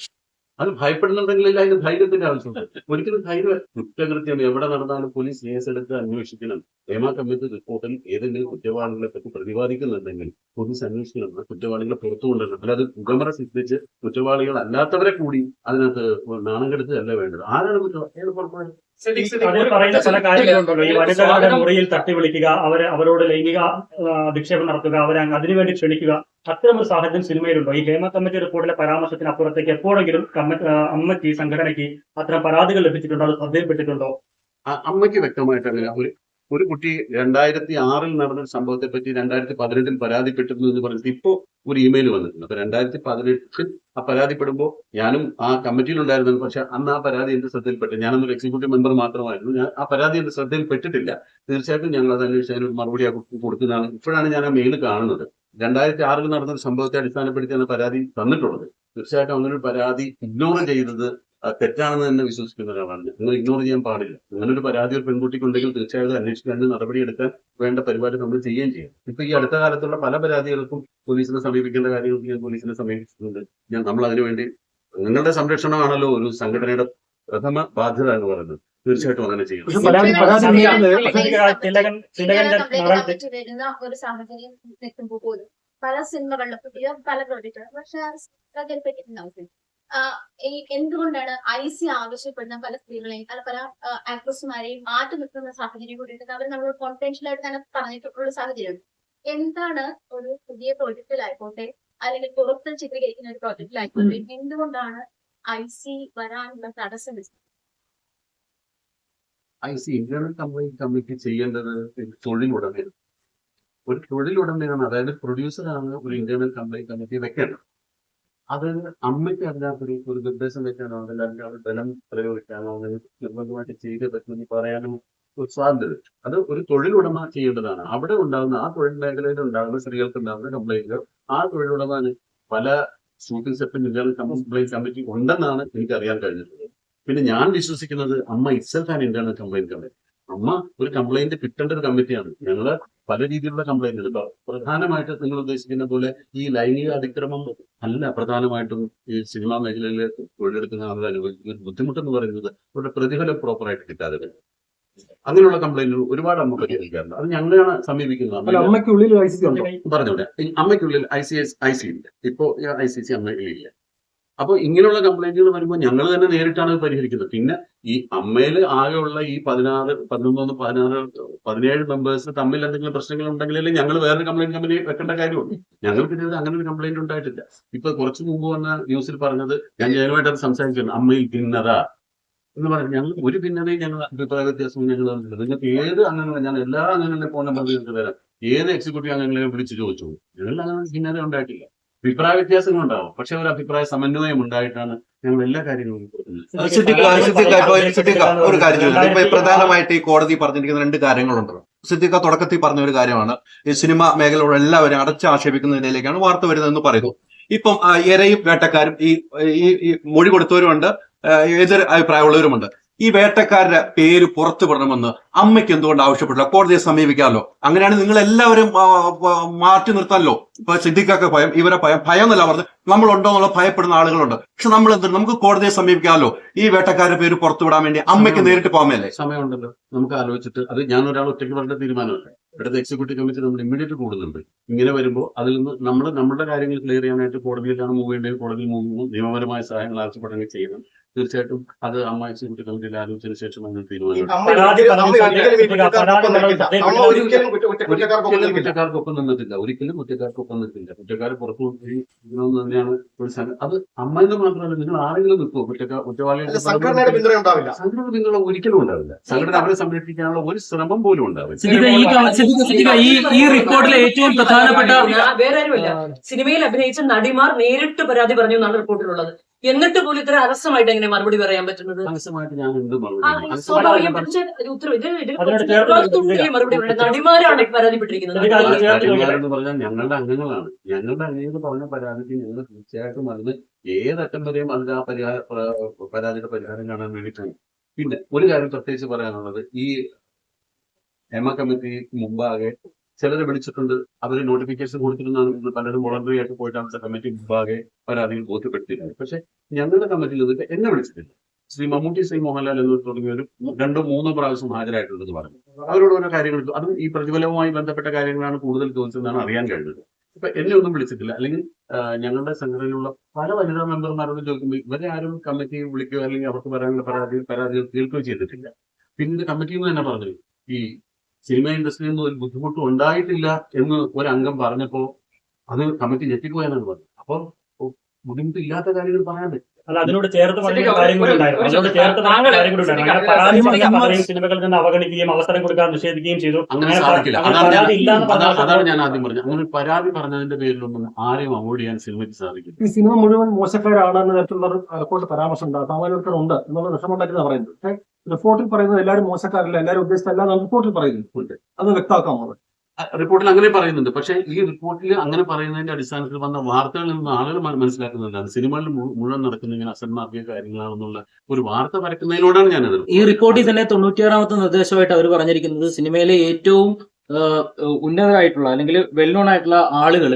അത് ഭയപ്പെടുന്നുണ്ടെങ്കിൽ അതിന് ധൈര്യത്തിന്റെ ആവശ്യമുണ്ട്. ഒരിക്കലും ധൈര്യം കുറ്റകൃത്യം എവിടെ നടന്നാലും പോലീസ് കേസെടുത്ത് അന്വേഷിക്കണം. ഹേമ കമ്മിറ്റി റിപ്പോർട്ടിൽ ഏതെങ്കിലും കുറ്റവാളികളെ പറ്റി പ്രതിപാദിക്കുന്നുണ്ടെങ്കിൽ പോലീസ് അന്വേഷിക്കണം. കുറ്റവാളികളെ പുറത്തു കൊണ്ടുവരണം. അല്ലാതെ പുകമറ സൃഷ്ടിച്ച് കുറ്റവാളികൾ അല്ലാത്തവരെ കൂടി അതിനകത്ത് നാണം കെടുത്തല്ല വേണ്ടത്. ആരാണ് കുറ്റവാളി? അതിൽ പറയുന്ന പല കാര്യങ്ങളുണ്ടല്ലോ, ഈ വനിതകളുടെ മുറിയിൽ തട്ടി വിളിക്കുക, അവരോട് ലൈംഗിക അധിക്ഷേപം നടത്തുക, അവരെ അതിനുവേണ്ടി ക്ഷണിക്കുക, അത്തരം ഒരു സാഹചര്യം സിനിമയിലുണ്ടോ? ഈ ഹേമ കമ്മിറ്റി റിപ്പോർട്ടിലെ പരാമർശത്തിന് അപ്പുറത്തേക്ക് എപ്പോഴെങ്കിലും അമ്മയ്ക്ക് ഈ സംഘടനയ്ക്ക് അത്തരം പരാതികൾ ലഭിച്ചിട്ടുണ്ടോ? അത് ശ്രദ്ധയിൽപ്പെട്ടിട്ടുണ്ടോ? അമ്മയ്ക്ക് വ്യക്തമായിട്ട് അങ്ങനെ ഒരു കുട്ടി 2006 നടന്ന സംഭവത്തെ പറ്റി 2018 പരാതിപ്പെട്ടിരുന്നു എന്ന് പറഞ്ഞിട്ട് ഇപ്പോ ഒരു ഇമെയിൽ വന്നിട്ടുണ്ട്. അപ്പൊ 2018 ആ പരാതിപ്പെടുമ്പോൾ ഞാനും ആ കമ്മിറ്റിയിലുണ്ടായിരുന്നു. പക്ഷെ അന്ന് ആ പരാതി എന്റെ ശ്രദ്ധയിൽപ്പെട്ടു. ഞാനൊന്നൊരു എക്സിക്യൂട്ടീവ് മെമ്പർ മാത്രമായിരുന്നു. ഞാൻ ആ പരാതി എന്റെ ശ്രദ്ധയിൽപ്പെട്ടിട്ടില്ല. തീർച്ചയായിട്ടും ഞങ്ങൾ അത് അന്വേഷിച്ച് അതിനൊരു മറുപടി കൊടുക്കുന്നതാണ്. ഇപ്പോഴാണ് ഞാൻ ആ മെയിൽ കാണുന്നത്. 2006 നടന്ന സംഭവത്തെ അടിസ്ഥാനപ്പെടുത്തിയാണ് പരാതി തന്നിട്ടുള്ളത്. തീർച്ചയായിട്ടും അങ്ങനെ ഒരു പരാതി ഇഗ്നോർ ചെയ്തത് തെറ്റാണെന്ന് തന്നെ വിശ്വസിക്കുന്ന ഒരാളാണ്. നിങ്ങൾ ഇഗ്നോർ ചെയ്യാൻ പാടില്ല. അങ്ങനൊരു പരാതി ഒരു പെൺകുട്ടിക്കുണ്ടെങ്കിൽ തീർച്ചയായിട്ടും അന്വേഷിക്കാൻ നടപടിയെടുക്കാൻ വേണ്ട പരിപാടി നമ്മൾ ചെയ്യുകയും ചെയ്യും. ഇപ്പൊ ഈ അടുത്ത കാലത്തുള്ള പല പരാതികൾക്കും പോലീസിനെ സമീപിക്കേണ്ട കാര്യങ്ങൾക്ക് ഞാൻ പോലീസിനെ സമീപിച്ചിട്ടുണ്ട്. നമ്മൾ അതിനുവേണ്ടി നിങ്ങളുടെ സംരക്ഷണമാണല്ലോ ഒരു സംഘടനയുടെ പ്രഥമ ബാധ്യത എന്ന് പറയുന്നത്. തീർച്ചയായിട്ടും അങ്ങനെ ചെയ്യണം. വരുന്ന ഒരു സാഹചര്യം നിൽക്കുമ്പോൾ പോലും പല സിനിമകളിലും പല പ്രോജക്റ്റുകളും പക്ഷെ പ്രചരിപ്പിക്കുന്നുണ്ടാവും. എന്തുകൊണ്ടാണ് IC ആവശ്യപ്പെടുന്ന പല സ്ത്രീകളെയും പല ആക്ട്രസുമാരെയും മാറ്റി നിർത്തുന്ന സാഹചര്യം കൂടിയിട്ട് അവർ നമ്മൾ കോൺഫിഡൻഷ്യൽ ആയിട്ട് തന്നെ പറഞ്ഞിട്ടുള്ള സാഹചര്യം എന്താണ്? ഒരു പുതിയ പ്രോജക്റ്റിലായിക്കോട്ടെ അല്ലെങ്കിൽ പുറത്ത് ചിത്രീകരിക്കുന്ന ഒരു പ്രോജക്റ്റിലായിക്കോട്ടെ എന്തുകൊണ്ടാണ് IC വരാനുള്ള തടസ്സം? IC ഇന്റേണൽ കംപ്ലൈന്റ് കമ്മിറ്റി ചെയ്യേണ്ടത് തൊഴിലുടമയാണ്. ഒരു തൊഴിലുടമയാണ്, അതായത് പ്രൊഡ്യൂസറാണ് ഒരു ഇന്റേണൽ കംപ്ലൈന്റ് കമ്മിറ്റി വെക്കേണ്ടത്. അത് അമ്മയ്ക്ക് അതിനകത്ത് ഒരു നിർദ്ദേശം വെക്കാനോ അല്ലെങ്കിൽ അത് ബലം പ്രയോഗിക്കാനോ അങ്ങനെ നിർബന്ധമായിട്ട് ചെയ്തേ പറ്റുമെന്ന് പറയാനും ഒരു സാധ്യത. അത് ഒരു തൊഴിലുടമ ചെയ്യേണ്ടതാണ്. അവിടെ ഉണ്ടാകുന്ന ആ തൊഴിൽ മേഖലയിൽ ഉണ്ടാകുന്ന സ്ത്രീകൾക്ക് ഉണ്ടാകുന്ന കംപ്ലൈന്റുകൾ ആ തൊഴിലുടമ പല ഷൂട്ടിംഗ് സെറ്റിൽ ഇന്റേണൽ കംപ്ലൈന്റ് കമ്മിറ്റി ഉണ്ടെന്നാണ് എനിക്ക് അറിയാൻ കഴിഞ്ഞിട്ടുള്ളത്. പിന്നെ ഞാൻ വിശ്വസിക്കുന്നത് അമ്മ itself and internal complaint committee. അമ്മ ഒരു കംപ്ലൈന്റ് കിട്ടേണ്ട ഒരു കമ്മിറ്റിയാണ്. ഞങ്ങള് പല രീതിയിലുള്ള കംപ്ലൈന്റുകൾ ഇപ്പൊ പ്രധാനമായിട്ട് നിങ്ങൾ ഉദ്ദേശിക്കുന്ന പോലെ ഈ ലൈംഗിക അതിക്രമം അല്ല പ്രധാനമായിട്ടും ഈ സിനിമാ മേഖലയിൽ തൊഴിലെടുക്കുന്ന ആളുകൾ അനുഭവിക്കുന്ന ബുദ്ധിമുട്ടെന്ന് പറയുന്നത് അവരുടെ പ്രതിഫലം പ്രോപ്പറായിട്ട് കിട്ടാതെ വരും. അങ്ങനെയുള്ള കംപ്ലൈന്റുകൾ ഒരുപാട് അമ്മ പരിഹരിക്കാറുണ്ട്. അത് ഞങ്ങളെയാണ് സമീപിക്കുന്നത്. അമ്മയ്ക്കുള്ളിൽ പറഞ്ഞൂടെ, അമ്മയ്ക്കുള്ളിൽ IC ഇല്ല. ഇപ്പോ ICC അമ്മയിലില്ല. അപ്പൊ ഇങ്ങനെയുള്ള കംപ്ലൈന്റുകൾ വരുമ്പോൾ ഞങ്ങൾ തന്നെ നേരിട്ടാണ് പരിഹരിക്കുന്നത്. പിന്നെ ഈ അമ്മയിൽ ആകെയുള്ള ഈ 17 മെമ്പേഴ്സ് തമ്മിൽ എന്തെങ്കിലും പ്രശ്നങ്ങൾ ഉണ്ടെങ്കിലേ ഞങ്ങൾ വേറൊരു കംപ്ലൈന്റ് കമ്പനി വെക്കേണ്ട കാര്യമുള്ളൂ. ഞങ്ങൾക്കിത് അങ്ങനെ ഒരു കംപ്ലൈന്റ് ഉണ്ടായിട്ടില്ല. ഇപ്പൊ കുറച്ച് മുമ്പ് വന്ന ന്യൂസിൽ പറഞ്ഞത് ഞാൻ ജനുമായിട്ട് അത് സംസാരിക്കുന്നു, അമ്മയിൽ ഭിന്നത എന്ന് പറഞ്ഞു. ഞങ്ങൾ ഒരു ഭിന്നതയും ഞങ്ങൾ അഭിപ്രായ വ്യത്യാസവും ഞങ്ങൾ നിങ്ങൾക്ക് ഏത് അംഗങ്ങളെ ഞാൻ എല്ലാ അംഗങ്ങളിലെ ഫോൺ നമ്പർ നിങ്ങൾക്ക് തരാം. ഏത് എക്സിക്യൂട്ടീവ് അംഗങ്ങളെയും വിളിച്ചു ചോദിച്ചു. ഞങ്ങളിൽ അങ്ങനെ ഭിന്നത ഉണ്ടായിട്ടില്ല. അഭിപ്രായ വ്യത്യാസങ്ങൾ ഉണ്ടാവും, പക്ഷെ ഒരു അഭിപ്രായ സമന്വയം ഉണ്ടായിട്ടാണ് ഞങ്ങൾ എല്ലാ കാര്യങ്ങളും ഒരു കാര്യം ചോദിച്ചു. ഇപ്പൊ പ്രധാനമായിട്ട് ഈ കോടതി പറഞ്ഞിരിക്കുന്ന 2 കാര്യങ്ങളുണ്ടല്ലോ. സിദ്ദിഖ തുടക്കത്തിൽ പറഞ്ഞ ഒരു കാര്യമാണ് ഈ സിനിമ മേഖലയുള്ള എല്ലാവരും അടച്ച് ആക്ഷേപിക്കുന്ന നിലയിലേക്കാണ് വാർത്ത വരുന്നതെന്ന് പറയുന്നു. ഇപ്പം ഇരയും വേട്ടക്കാരും ഈ മൊഴി കൊടുത്തവരുമുണ്ട്, എതിർ അഭിപ്രായമുള്ളവരുമുണ്ട്. ഈ വേട്ടക്കാരുടെ പേര് പുറത്തു വിടണമെന്ന് അമ്മയ്ക്ക് എന്തുകൊണ്ട് ആവശ്യപ്പെട്ടില്ല? കോടതിയെ സമീപിക്കാമല്ലോ. അങ്ങനെയാണ് നിങ്ങൾ എല്ലാവരും മാറ്റി നിർത്താമല്ലോ. ഇപ്പൊ സിദ്ദിഖൊക്കെ ഭയം, ഇവരെ ഭയം എന്നല്ല പറഞ്ഞത്, നമ്മളുണ്ടോ എന്നുള്ള ഭയപ്പെടുന്ന ആളുകളുണ്ട്. പക്ഷെ നമ്മൾ എന്താണ്, നമുക്ക് കോടതിയെ സമീപിക്കാമല്ലോ. ഈ വേട്ടക്കാരുടെ പേര് പുറത്തു വിടാൻ വേണ്ടി അമ്മയ്ക്ക് നേരിട്ട് പോകാമല്ലേ? സമയമുണ്ടല്ലോ, നമുക്ക് ആലോചിച്ചിട്ട്. അത് ഞാൻ ഒരാൾ ഒറ്റയ്ക്ക് പറഞ്ഞ തീരുമാനമല്ല. ഇവിടുത്തെ എക്സിക്യൂട്ടീവ് കമ്മിറ്റി നമ്മൾ ഇമ്മീഡിയറ്റ് കൂടുന്നുണ്ട്. ഇങ്ങനെ വരുമ്പോൾ അതിൽ നിന്ന് നമ്മുടെ കാര്യങ്ങൾ ക്ലിയർ ചെയ്യാനായിട്ട് കോടതിയിലാണ് മൂവ് ചെയ്യേണ്ടത്. കോടതിയിൽ മൂവ് ചെയ്യുമ്പോൾ നിയമപരമായ സഹായങ്ങൾ ആവശ്യപ്പെടുകയും ചെയ്യണം. തീർച്ചയായിട്ടും അത് അമ്മ എക്സിക്യൂട്ടീവ് കമ്മിറ്റിയിൽ ആലോചിച്ചതിന് ശേഷം അതിന് ഈ തീരുമാനം അമ്മ പരാതി ഒരിക്കലും പറഞ്ഞ അമ്മ ഒരിക്കലും കുറ്റക്കാർക്കൊപ്പം നിൽക്കില്ല. കുറ്റക്കാർക്കൊപ്പം നിന്നിട്ടില്ല. ഒരിക്കലും കുറ്റക്കാർക്കൊപ്പം നിൽക്കില്ല. കുറ്റക്കാരെ പുറത്തു കൊണ്ടുപോകണമെന്ന് തന്നെയാണ് ഒരു അത് അമ്മ എന്ന് മാത്രമല്ല, നിങ്ങൾ ആരെങ്കിലും നിൽക്കുമോ അല്ല, കുറ്റവാളികളുടെ സംഘടനയുടെ പിന്തുണ ഉണ്ടാവില്ല. സംഘടന പിന്തുണ ഒരിക്കലും ഉണ്ടാവില്ല. സംഘടന അവരെ സംരക്ഷിക്കാനുള്ള ഒരു ശ്രമം പോലും ഉണ്ടാവില്ല. ഈ റിപ്പോർട്ടിലെ ഏറ്റവും പ്രധാനപ്പെട്ട വേറെ ആരുമല്ല, സിനിമയിൽ അഭിനയിച്ച നടിമാർ നേരിട്ട് പരാതി പറഞ്ഞു എന്നാണ് റിപ്പോർട്ടിലുള്ളത്. എന്നിട്ട് പോലും ഇത്ര അലസമായിട്ട് എങ്ങനെ മറുപടി പറയാൻ പറ്റുന്നത്? മനസ്സുമായിട്ട് ഞാൻ എന്ത് സ്വാഭാവികം. പക്ഷേ ഉത്തരവ് മറുപടി പറയേണ്ടത് നടിമാരാണ് പരാതിപ്പെട്ടിരിക്കുന്നത്. എന്ന് പറഞ്ഞാൽ ഞങ്ങളുടെ അംഗങ്ങളാണ്. ഞങ്ങളുടെ അംഗങ്ങൾ പറഞ്ഞ പരാതിക്ക് ഞങ്ങൾ തീർച്ചയായിട്ടും അതിന് ഏതറ്റം വരെയും അതിന്റെ ആ പരാതിയുടെ പരിഹാരം കാണാൻ വേണ്ടിയിട്ടാണ്. പിന്നെ ഒരു കാര്യം പ്രത്യേകിച്ച് പറയാനുള്ളത്, ഈ ഹേമ കമ്മിറ്റി മുമ്പാകെ ചിലരെ വിളിച്ചിട്ടുണ്ട്. അവര് നോട്ടിഫിക്കേഷൻ കൊടുത്തിരുന്നാണ് പലരും വോളണ്ടറി ആയിട്ട് പോയിട്ടാണ് കമ്മിറ്റി മുമ്പാകെ പരാതികൾ ബോധ്യപ്പെടുത്തിയിരുന്നത്. പക്ഷെ ഞങ്ങളുടെ കമ്മിറ്റിയിൽ നിന്നിട്ട് എന്നെ വിളിച്ചിട്ടില്ല. ശ്രീ മമ്മൂട്ടി, ശ്രീ മോഹൻലാൽ എന്നിവർ തുടങ്ങിയവരും 2-3 പ്രാവശ്യം ഹാജരായിട്ടുണ്ടെന്ന് പറഞ്ഞു. അവരോട് ഓരോ കാര്യങ്ങൾ, അതും ഈ പ്രതിഫലവുമായി ബന്ധപ്പെട്ട കാര്യങ്ങളാണ് കൂടുതൽ ചോദിച്ചതെന്നാണ് അറിയാൻ കഴിഞ്ഞത്. ഇപ്പൊ എന്നെ ഒന്നും വിളിച്ചിട്ടില്ല. അല്ലെങ്കിൽ ഞങ്ങളുടെ സംഘടനയിലുള്ള പല വനിതാ മെമ്പർമാരോട് ചോദിക്കുമ്പോൾ ഇവരെ ആരും കമ്മിറ്റി വിളിക്കുകയോ അല്ലെങ്കിൽ അവർക്ക് പറയാനുള്ള പരാതികൾ കേൾക്കുകയോ ചെയ്തിട്ടില്ല. പിന്നീട് കമ്മിറ്റിയിൽ നിന്ന് തന്നെ പറഞ്ഞു, ഈ സിനിമ ഇൻഡസ്ട്രിയിൽ നിന്ന് ഒരു ബുദ്ധിമുട്ടും ഉണ്ടായിട്ടില്ല എന്ന് ഒരു അംഗം പറഞ്ഞപ്പോ അത് കമ്മിറ്റി ഞെട്ടിപ്പോയെന്നാണ് പറഞ്ഞത്. അപ്പോൾ ബുദ്ധിമുട്ടില്ലാത്ത കാര്യങ്ങൾ പറയാൻ പറ്റും. അല്ല, അതിനോട് ചേർത്ത് പറഞ്ഞ കാര്യം കൂടി ഉണ്ടായിരുന്നു. അതിനോട് ചേർത്ത് പറഞ്ഞ കാര്യം കൂടി ഉണ്ടായിരുന്നു. അങ്ങനെ പരാതി പറഞ്ഞ പലരെയും സിനിമകളിൽ നിന്ന് അവഗണിക്കുകയും അവസരം കൊടുക്കാൻ നിഷേധിക്കുകയും ചെയ്തു. അങ്ങനെ സാധിക്കില്ല. അതാണ് ഞാൻ ആദ്യം പറഞ്ഞത്. അങ്ങനെ പരാതി പറഞ്ഞതിന്റെ പേരിലൊന്നും ആരെയും അവോയ്ഡ് ചെയ്യാൻ സിനിമയ്ക്ക് സാധിക്കില്ല. ഈ സിനിമ മുഴുവൻ മോശക്കാരാണെന്ന തരത്തിലുള്ള റിപ്പോർട്ട് പരാമർശം ഉണ്ട്. സാമാന്യർക്കുണ്ട് എന്നുള്ള വിഷമമുണ്ടാക്കി പറയുന്നത്. പക്ഷേ റിപ്പോർട്ടിൽ പറയുന്നത് എല്ലാവരും മോശക്കാരല്ല, എല്ലാവരും ഉദ്ദേശിച്ചല്ല റിപ്പോർട്ടിൽ പറയുന്നുണ്ട്. അത് വ്യക്തമാക്കാമോ? റിപ്പോർട്ടിൽ അങ്ങനെ പറയുന്നുണ്ട്. പക്ഷേ ഈ റിപ്പോർട്ടിൽ അങ്ങനെ പറയുന്നതിന്റെ അടിസ്ഥാനത്തിൽ വന്ന വാർത്തകളിൽ നിന്ന് ആളുകൾ മനസ്സിലാക്കുന്നുണ്ടാണ് സിനിമകളിൽ മുഴുവൻ നടക്കുന്ന ഇങ്ങനെ അസന്മാർഗിക കാര്യങ്ങളാണെന്നുള്ള ഒരു വാർത്ത പരക്കുന്നതിനോടാണ് ഞാൻ എതിർക്കുന്നത്. ഈ റിപ്പോർട്ടിൽ തന്നെ 96ാമത്തെ നിർദ്ദേശമായിട്ട് അവർ പറഞ്ഞിരിക്കുന്നത് സിനിമയിലെ ഏറ്റവും ഉന്നതരായിട്ടുള്ള അല്ലെങ്കിൽ വെൽ നോൺ ആയിട്ടുള്ള ആളുകൾ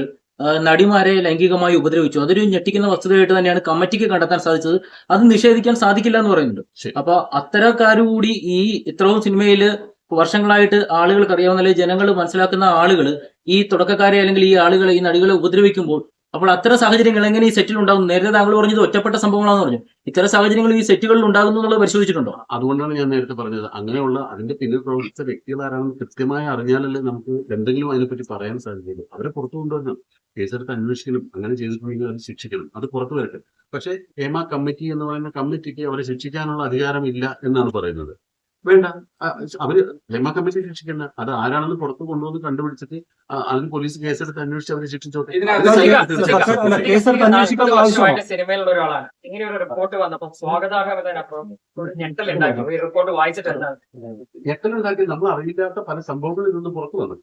നടിമാരെ ലൈംഗികമായി ഉപദ്രവിച്ചു. അതൊരു ഞെട്ടിക്കുന്ന വസ്തുതയായിട്ട് തന്നെയാണ് കമ്മിറ്റിക്ക് കണ്ടെത്താൻ സാധിച്ചത്. അത് നിഷേധിക്കാൻ സാധിക്കില്ല എന്ന് പറയുന്നുണ്ട്. അപ്പൊ അത്തരക്കാരുകൂടി ഈ ഇത്രയും സിനിമയില് വർഷങ്ങളായിട്ട് ആളുകൾക്ക് അറിയാവുന്ന ജനങ്ങൾ മനസ്സിലാക്കുന്ന ആളുകൾ ഈ തുടക്കക്കാരെ അല്ലെങ്കിൽ ഈ ആളുകളെ ഈ നടികളെ ഉപദ്രവിക്കുമ്പോൾ അപ്പോൾ അത്തരം സാഹചര്യങ്ങൾ എങ്ങനെ ഈ സെറ്റിൽ ഉണ്ടാകും? നേരത്തെ താങ്കൾ പറഞ്ഞത് ഒറ്റപ്പെട്ട സംഭവങ്ങളാണെന്ന് പറഞ്ഞു. ഇത്തരം സാഹചര്യങ്ങൾ ഈ സെറ്റുകളിൽ ഉണ്ടാകുന്നു എന്നുള്ളത് പരിശോധിച്ചിട്ടുണ്ടോ? അതുകൊണ്ടാണ് ഞാൻ നേരത്തെ പറഞ്ഞത്, അങ്ങനെയുള്ള അതിന്റെ പിന്നിൽ പ്രവർത്തിച്ച വ്യക്തികൾ ആരാണെന്ന് കൃത്യമായി അറിഞ്ഞാലല്ലേ നമുക്ക് എന്തെങ്കിലും അതിനെപ്പറ്റി പറയാൻ സാധിക്കുള്ളൂ. അവരെ പുറത്തു കൊണ്ടുവരണം, കേസെടുത്ത് അന്വേഷിക്കണം, അങ്ങനെ ചെയ്തിട്ടുണ്ടെങ്കിൽ അത് ശിക്ഷിക്കണം, അത് പുറത്തു വരട്ടെ. പക്ഷേ ഹേമ കമ്മിറ്റി എന്ന് പറയുന്ന കമ്മിറ്റിക്ക് അവരെ ശിക്ഷിക്കാനുള്ള അധികാരമില്ല എന്നാണ് പറയുന്നത്. വേണ്ട, അവര് ഹേമ കമ്മിറ്റി ശിക്ഷിക്കണ്ട. അത് ആരാണെന്ന് പുറത്ത് കൊണ്ടുവന്ന് കണ്ടുപിടിച്ചിട്ട് അതിന് പോലീസ് കേസെടുത്ത് അന്വേഷിച്ച് അവരെ ശിക്ഷിച്ചോട്ടെ. സിനിമയിലുള്ള ഒരാളാണ്. ഇങ്ങനെ ഒരു റിപ്പോർട്ട് വന്നപ്പോൾ സ്വാഗതാർഹമതിനപ്പുറം ഞെട്ടലുണ്ടായിരുന്നു. ഈ റിപ്പോർട്ട് വായിച്ചിട്ടുണ്ട്. ഞെട്ടലുണ്ടാക്കി നമ്മൾ അറിയില്ലാത്ത പല സംഭവങ്ങളിൽ നിന്ന് പുറത്തു വന്നു.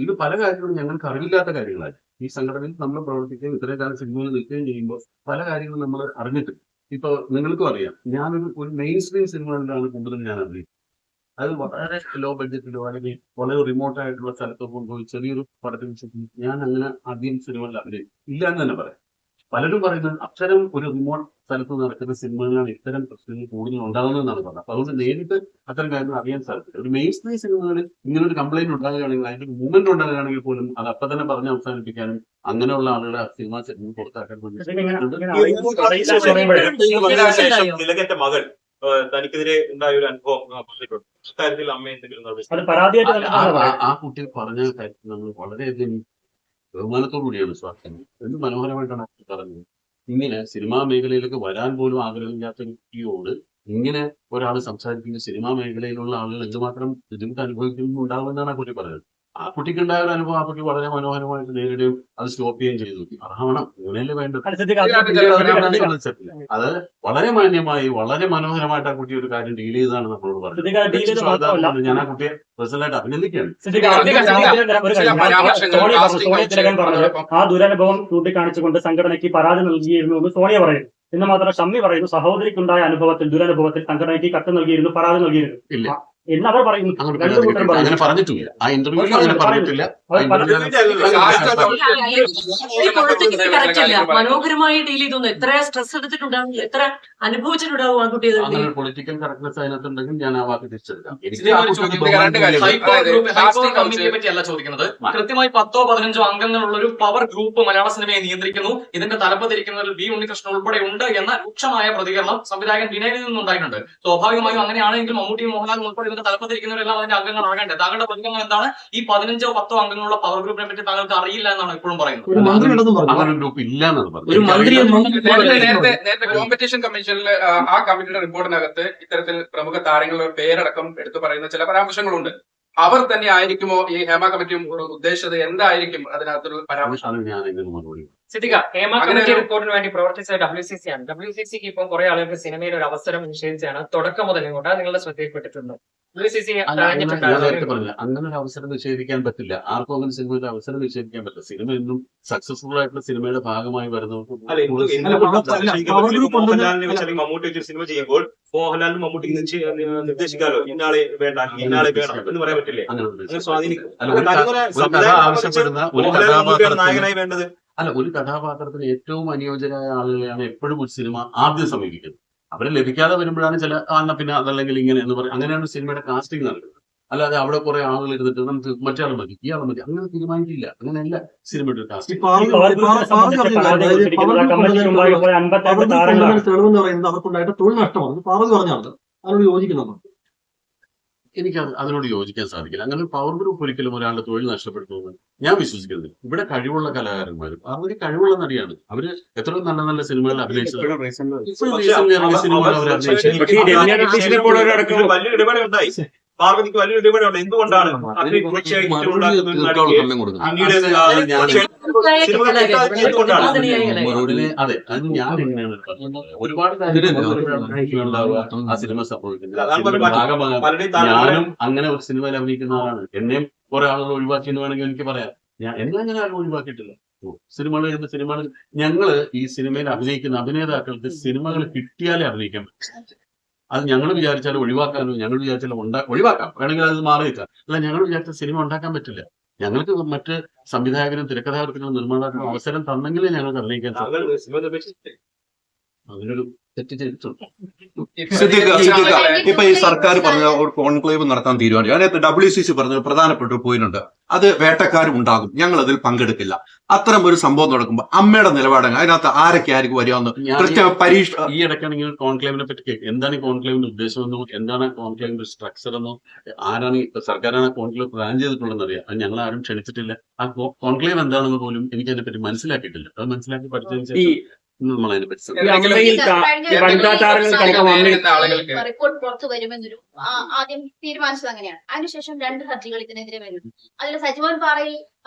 ഇത് പല കാര്യങ്ങളും ഞങ്ങൾക്ക് അറിവില്ലാത്ത കാര്യങ്ങളാണ്. ഈ സംഘടനയിൽ നമ്മൾ പ്രവർത്തിക്കുകയും ഇത്രയും കാലം സിനിമയിൽ നിൽക്കുകയും ചെയ്യുമ്പോൾ പല കാര്യങ്ങളും നമ്മൾ അറിഞ്ഞിട്ടില്ല. ഇപ്പൊ നിങ്ങൾക്കും അറിയാം, ഞാനൊരു മെയിൻ സ്ട്രീം സിനിമകളിലാണ് കൂടുതൽ ഞാൻ അഭിനയിക്കുന്നത്. അത് വളരെ ലോ ബഡ്ജറ്റിലോ അല്ലെങ്കിൽ വളരെ റിമോട്ട് ആയിട്ടുള്ള സ്ഥലത്തോ കൊണ്ടുപോയി ചെറിയൊരു പടത്തിന് ഞാൻ അങ്ങനെ അധികം സിനിമകളിൽ അഭിനയിക്കും ഇല്ല എന്ന് തന്നെ പറയാം. പലരും പറയുന്നത് അത്തരം ഒരു റിമോട്ട് സ്ഥലത്ത് നടക്കുന്ന സിനിമകളിലാണ് ഇത്തരം പ്രശ്നങ്ങൾ കൂടുതൽ ഉണ്ടാകുന്നതെന്നാണ് പറഞ്ഞത്. അപ്പൊ അതുകൊണ്ട് നേരിട്ട് അത്തരം കാര്യങ്ങൾ അറിയാൻ സാധിക്കും. ഒരു മെയിൻ സ്ട്രീം സിനിമകളിൽ ഇങ്ങനെ ഒരു കംപ്ലൈന്റ് ഉണ്ടാകുകയാണെങ്കിൽ അതിന്റെ മൂവ്മെന്റ് ഉണ്ടാകുകയാണെങ്കിൽ പോലും അത് അപ്പൊ തന്നെ പറഞ്ഞ് അവസാനിപ്പിക്കാനും അങ്ങനെയുള്ള ആളുകളെ സിനിമ പുറത്താക്കാൻ തിലകന്റെ മകൾ തനിക്കെതിരെ ഉണ്ടായ ഒരു അനുഭവം കാര്യത്തിൽ അമ്മ എന്തെങ്കിലും ആ കുട്ടി പറഞ്ഞ കാര്യത്തിൽ നമ്മൾ വളരെയധികം ബഹുമാനത്തോടു കൂടിയാണ് സ്വാഗതം. എന്ത് മനോഹരമായിട്ടാണ് പറഞ്ഞത്. ഇങ്ങനെ സിനിമാ മേഖലയിലേക്ക് വരാൻ പോലും ആഗ്രഹമില്ലാത്ത വ്യക്തിയോട് ഇങ്ങനെ ഒരാൾ സംസാരിക്കുന്ന സിനിമാ മേഖലയിലുള്ള ആളുകൾ എന്തുമാത്രം ബുദ്ധിമുട്ട് അനുഭവിക്കുന്നുണ്ടാവുമെന്നാണ് ആ കുട്ടി പറഞ്ഞത്. ആ കുട്ടിക്കുണ്ടായ ഒരു അനുഭവം ആ കുട്ടി വളരെ മനോഹരമായിട്ട് നേരിടുകയും അത് സ്റ്റോപ്പ് ചെയ്യുകയും ചെയ്തു. അർഹണം, ഇങ്ങനെയല്ലേ വേണ്ടത്. അത് വളരെ മാന്യമായി വളരെ മനോഹരമായിട്ട് ആ കുട്ടി ഒരു കാര്യം ഡീൽ ചെയ്തതാണ് നമ്മളോട് പറഞ്ഞത്. ഞാൻ ആ കുട്ടിയെ പേഴ്സണലായിട്ട് അഭിനന്ദിക്കുകയാണ്. ആ ദുരനുഭവം ചൂണ്ടിക്കാണിച്ചുകൊണ്ട് സംഘടനയ്ക്ക് പരാതി നൽകിയിരുന്നു എന്ന് സോണിയ പറയുന്നു. എന്ന് മാത്രം ഷമ്മി പറയുന്നു, സഹോദരിക്കുണ്ടായ അനുഭവത്തിൽ ദുരനുഭവത്തിൽ സംഘടനയ്ക്ക് കത്ത് നൽകിയിരുന്നു, പരാതി നൽകിയിരുന്നു. ഇല്ല, എന്ന് അവർ പറയുന്നു. അങ്ങനെ രണ്ടു കൂട്ടരും പറയുന്നു. അങ്ങനെ പറഞ്ഞിട്ടില്ല. ആ ഇന്റർവ്യൂവിൽ അങ്ങനെ പറഞ്ഞിട്ടില്ല. അവർ പറഞ്ഞു. പൊളിറ്റിക്സ് കറക്റ്റ് അല്ല. മനോഹരമായി ഡീൽ ചെയ്തു. എത്ര സ്ട്രെസ് എടുത്തിട്ടുണ്ടാവും, എത്ര അനുഭവിച്ചിട്ടുണ്ടാവും ആ കുട്ടി. അങ്ങനെ പൊളിറ്റിക്കൽ കറക്റ്റ്നസ് അതിനകത്തുണ്ടെങ്കിൽ ഞാൻ ആ വാക്ക് തിരിച്ചെടുക്കാം. പറ്റിയല്ല ചോദിക്കുന്നത്. കൃത്യമായി 10-15 അംഗങ്ങളുള്ള ഒരു പവർ ഗ്രൂപ്പ് മലയാള സിനിമയെ നിയന്ത്രിക്കുന്നു, ഇതിന്റെ തലപ്പത്തിരിക്കുന്നതിൽ വി ഉണ്ണികൃഷ്ണൻ ഉൾപ്പെടെ ഉണ്ട് എന്ന രൂക്ഷമായ പ്രതികരണം സംവിധായകൻ വിനയനിൽ നിന്നുണ്ടായിട്ടുണ്ട്. സ്വാഭാവികമായും അങ്ങനെയാണെങ്കിൽ മമ്മൂട്ടി, മോഹൻലാൽ ഉൾപ്പെടെ ഇതിന്റെ തലപ്പത്തിരിക്കുന്നവരെല്ലാം അതിന്റെ അംഗങ്ങളാകേണ്ടത്. താങ്കളുടെ പ്രതികരണം എന്താണ്? ഈ 15-10 അംഗങ്ങളുള്ള പവർ ഗ്രൂപ്പിനെ പറ്റി താങ്കൾക്ക് അറിയില്ല എന്നാണ് ഇപ്പോഴും പറയുന്നത്. അങ്ങനെ ഗ്രൂപ്പ് ഇല്ല എന്നാണ് ഒരു മന്ത്രി നേരത്തെ കോമ്പറ്റീഷൻ കമ്മീഷനിൽ ആ കമ്മിറ്റിയുടെ റിപ്പോർട്ടിനകത്ത് ഇത്തരത്തിൽ പ്രമുഖ താരങ്ങളുടെ പേരടക്കം എടുത്തു പറയുന്ന ചില പരാമർശങ്ങളുണ്ട്. അവർ തന്നെ ആയിരിക്കുമോ ഈ ഹേമ കമ്മിറ്റി ഉദ്ദേശിച്ചത്? എന്തായിരിക്കും അതിനകത്തൊരു പരാമർശം? സിദ്ദിഖ, ഹേമ കമ്മിറ്റി റിപ്പോർട്ടിന് വേണ്ടി പ്രവർത്തിച്ച WCC ആണ്. WCCക്ക് ഇപ്പം കുറെ ആളുകൾക്ക് സിനിമയിൽ ഒരു അവസരം നിഷേധിച്ചാണ് തുടക്കം മുതൽ ഇങ്ങോട്ട്. നിങ്ങളുടെ ശ്രദ്ധയിൽപ്പെട്ടിട്ടുണ്ട്? WCC അങ്ങനെ ഒരു അവസരം നിഷേധിക്കാൻ പറ്റില്ല. ആർക്കും അങ്ങനെ സിനിമയുടെ അവസരം നിഷേധിക്കാൻ പറ്റില്ല. സിനിമ എന്നും സക്സസ്ഫുൾ ആയിട്ടുള്ള സിനിമയുടെ ഭാഗമായി വരുന്നവർക്ക് മോഹൻലാലിനെ വെച്ചാൽ മമ്മൂട്ടി വെച്ച് സിനിമ ചെയ്യുമ്പോൾ മോഹൻലാലിനും മമ്മൂട്ടിക്ക് നിർദ്ദേശിക്കാലോ ഇന്നാളെ വേണ്ട ഇന്നാളെ വേണം എന്ന് പറയാൻ പറ്റില്ലേ? അങ്ങനെ സ്വാധീനിക്കും. നായകനായി വേണ്ടത് അല്ല, ഒരു കഥാപാത്രത്തിന് ഏറ്റവും അനുയോജ്യരായ ആളുകളെയാണ് എപ്പോഴും ഒരു സിനിമ ആദ്യം സമീപിക്കുന്നത്. അവരെ ലഭിക്കാതെ വരുമ്പോഴാണ് ചില പിന്നെ അതല്ലെങ്കിൽ ഇങ്ങനെ എന്ന് പറയും. അങ്ങനെയാണ് സിനിമയുടെ കാസ്റ്റിംഗ് നടക്കുന്നത്. അല്ലാതെ അവിടെ കുറെ ആളുകൾ ഇരുന്നിട്ട് നമുക്ക് മറ്റേ മതി ഇയാളെ മതി അങ്ങനെ തീരുമാനിക്കില്ല. അങ്ങനെയല്ല സിനിമയുടെ കാസ്റ്റിംഗ്. തെളിവെന്ന് പറയുന്നത് അവർക്കുണ്ടായിട്ട് തൊഴിൽ നഷ്ടമാണ്. പറഞ്ഞു പറഞ്ഞാണ് അതിനോട് യോജിക്കുന്നത്. എനിക്ക് അതിനോട് യോജിക്കാൻ സാധിക്കില്ല. അങ്ങനെ ഒരു പവർ ഗ്രൂപ്പ് ഒരിക്കലും ഒരാളുടെ തൊഴിൽ നഷ്ടപ്പെടുത്തുമെന്ന് ഞാൻ വിശ്വസിക്കുന്നില്ല. ഇവിടെ കഴിവുള്ള കലാകാരന്മാരും അവര് കഴിവുള്ള നടിയാണ്. അവര് എത്ര നല്ല നല്ല സിനിമകൾ അഭിനയിച്ചത്. സിനിമകൾ അവർ അഭിനയിച്ചത് വലിയ ഇടപെടലുണ്ടായി. പാർവതിക്ക് വലിയ ഇടപെടലുണ്ട്. എന്തുകൊണ്ടാണ് അതെ അത് ഞാൻ എങ്ങനെയാണ് ഒരുപാട് ആ സിനിമ സംഭവിക്കുന്നത്. ഞാനും അങ്ങനെ ഒരു സിനിമയിൽ അഭിനയിക്കുന്ന ആളാണ്. എന്നെയും കുറെ ആളുകൾ ഒഴിവാക്കിയെന്ന് വേണമെങ്കിൽ എനിക്ക് പറയാം. എന്നെ അങ്ങനെ ആരും ഒഴിവാക്കിയിട്ടില്ല. സിനിമകൾ ഞങ്ങള് ഈ സിനിമയിൽ അഭിനയിക്കുന്ന അഭിനേതാക്കൾക്ക് സിനിമകൾ കിട്ടിയാലേ അഭിനയിക്കാൻ പറ്റും. അത് ഞങ്ങൾ വിചാരിച്ചാലും ഒഴിവാക്കാനോ ഞങ്ങൾ വിചാരിച്ചാലും ഒഴിവാക്കാം, വേണമെങ്കിൽ അത് മാറി വെക്കാം. അല്ല, ഞങ്ങൾ വിചാരിച്ച സിനിമ ഉണ്ടാക്കാൻ പറ്റില്ല. ഞങ്ങൾക്ക് മറ്റ് സംവിധായകരും തിരക്കഥാകൃത്തുകളും നിർമ്മാതാക്കളും അവസരം തന്നെങ്കിലേ ഞങ്ങൾക്ക് അഭിനയിക്കാൻ സാധിക്കും. അതിനൊരു തെറ്റ് ചെയ്തിട്ടുണ്ട്. ഇപ്പൊ ഈ സർക്കാർ പറഞ്ഞ ഒരു കോൺക്ലേവ് നടത്താൻ തീരുമാനിച്ചു. അതിനകത്ത് WCC പറഞ്ഞ ഒരു പ്രധാനപ്പെട്ട ഒരു പോയിന്റ് ഉണ്ട്. അത് വേട്ടക്കാരും ഉണ്ടാകും, ഞങ്ങൾ അതിൽ പങ്കെടുക്കില്ല. അത്തരം ഒരു സംഭവം നടക്കുമ്പോൾ അമ്മയുടെ നിലപാടങ്ങൾ അതിനകത്ത് ആരൊക്കെ വരികയെന്ന് പരീക്ഷ ഈ ഇടയ്ക്കാണെങ്കിൽ കോൺക്ലേവിനെ പറ്റി എന്താണ് ഈ കോൺക്ലേവിന്റെ ഉദ്ദേശമെന്നോ എന്താണ് കോൺക്ലേവിന്റെ സ്ട്രക്ചർ എന്നോ ആരാണ് സർക്കാരാണ് കോൺക്ലേവ് പ്ലാൻ ചെയ്തിട്ടുള്ളതെന്ന് അറിയാം. അത് ഞങ്ങൾ ആരും ക്ഷണിച്ചിട്ടില്ല. ആ കോൺക്ലേവ് എന്താണെന്ന് പോലും എനിക്ക് അതിനെ പറ്റി മനസ്സിലാക്കിയിട്ടില്ല. അത് മനസ്സിലാക്കി പഠിച്ചതിന് ശേഷം റിപ്പോർട്ട് പുറത്തു വരുമെന്നൊരു ആദ്യം തീരുമാനിച്ചത് അങ്ങനെയാണ്. അതിനുശേഷം 2 ഹർജികൾ ഇതിനെതിരെ വരുന്നു. അതിൽ സജീവൻ പാറയിൽ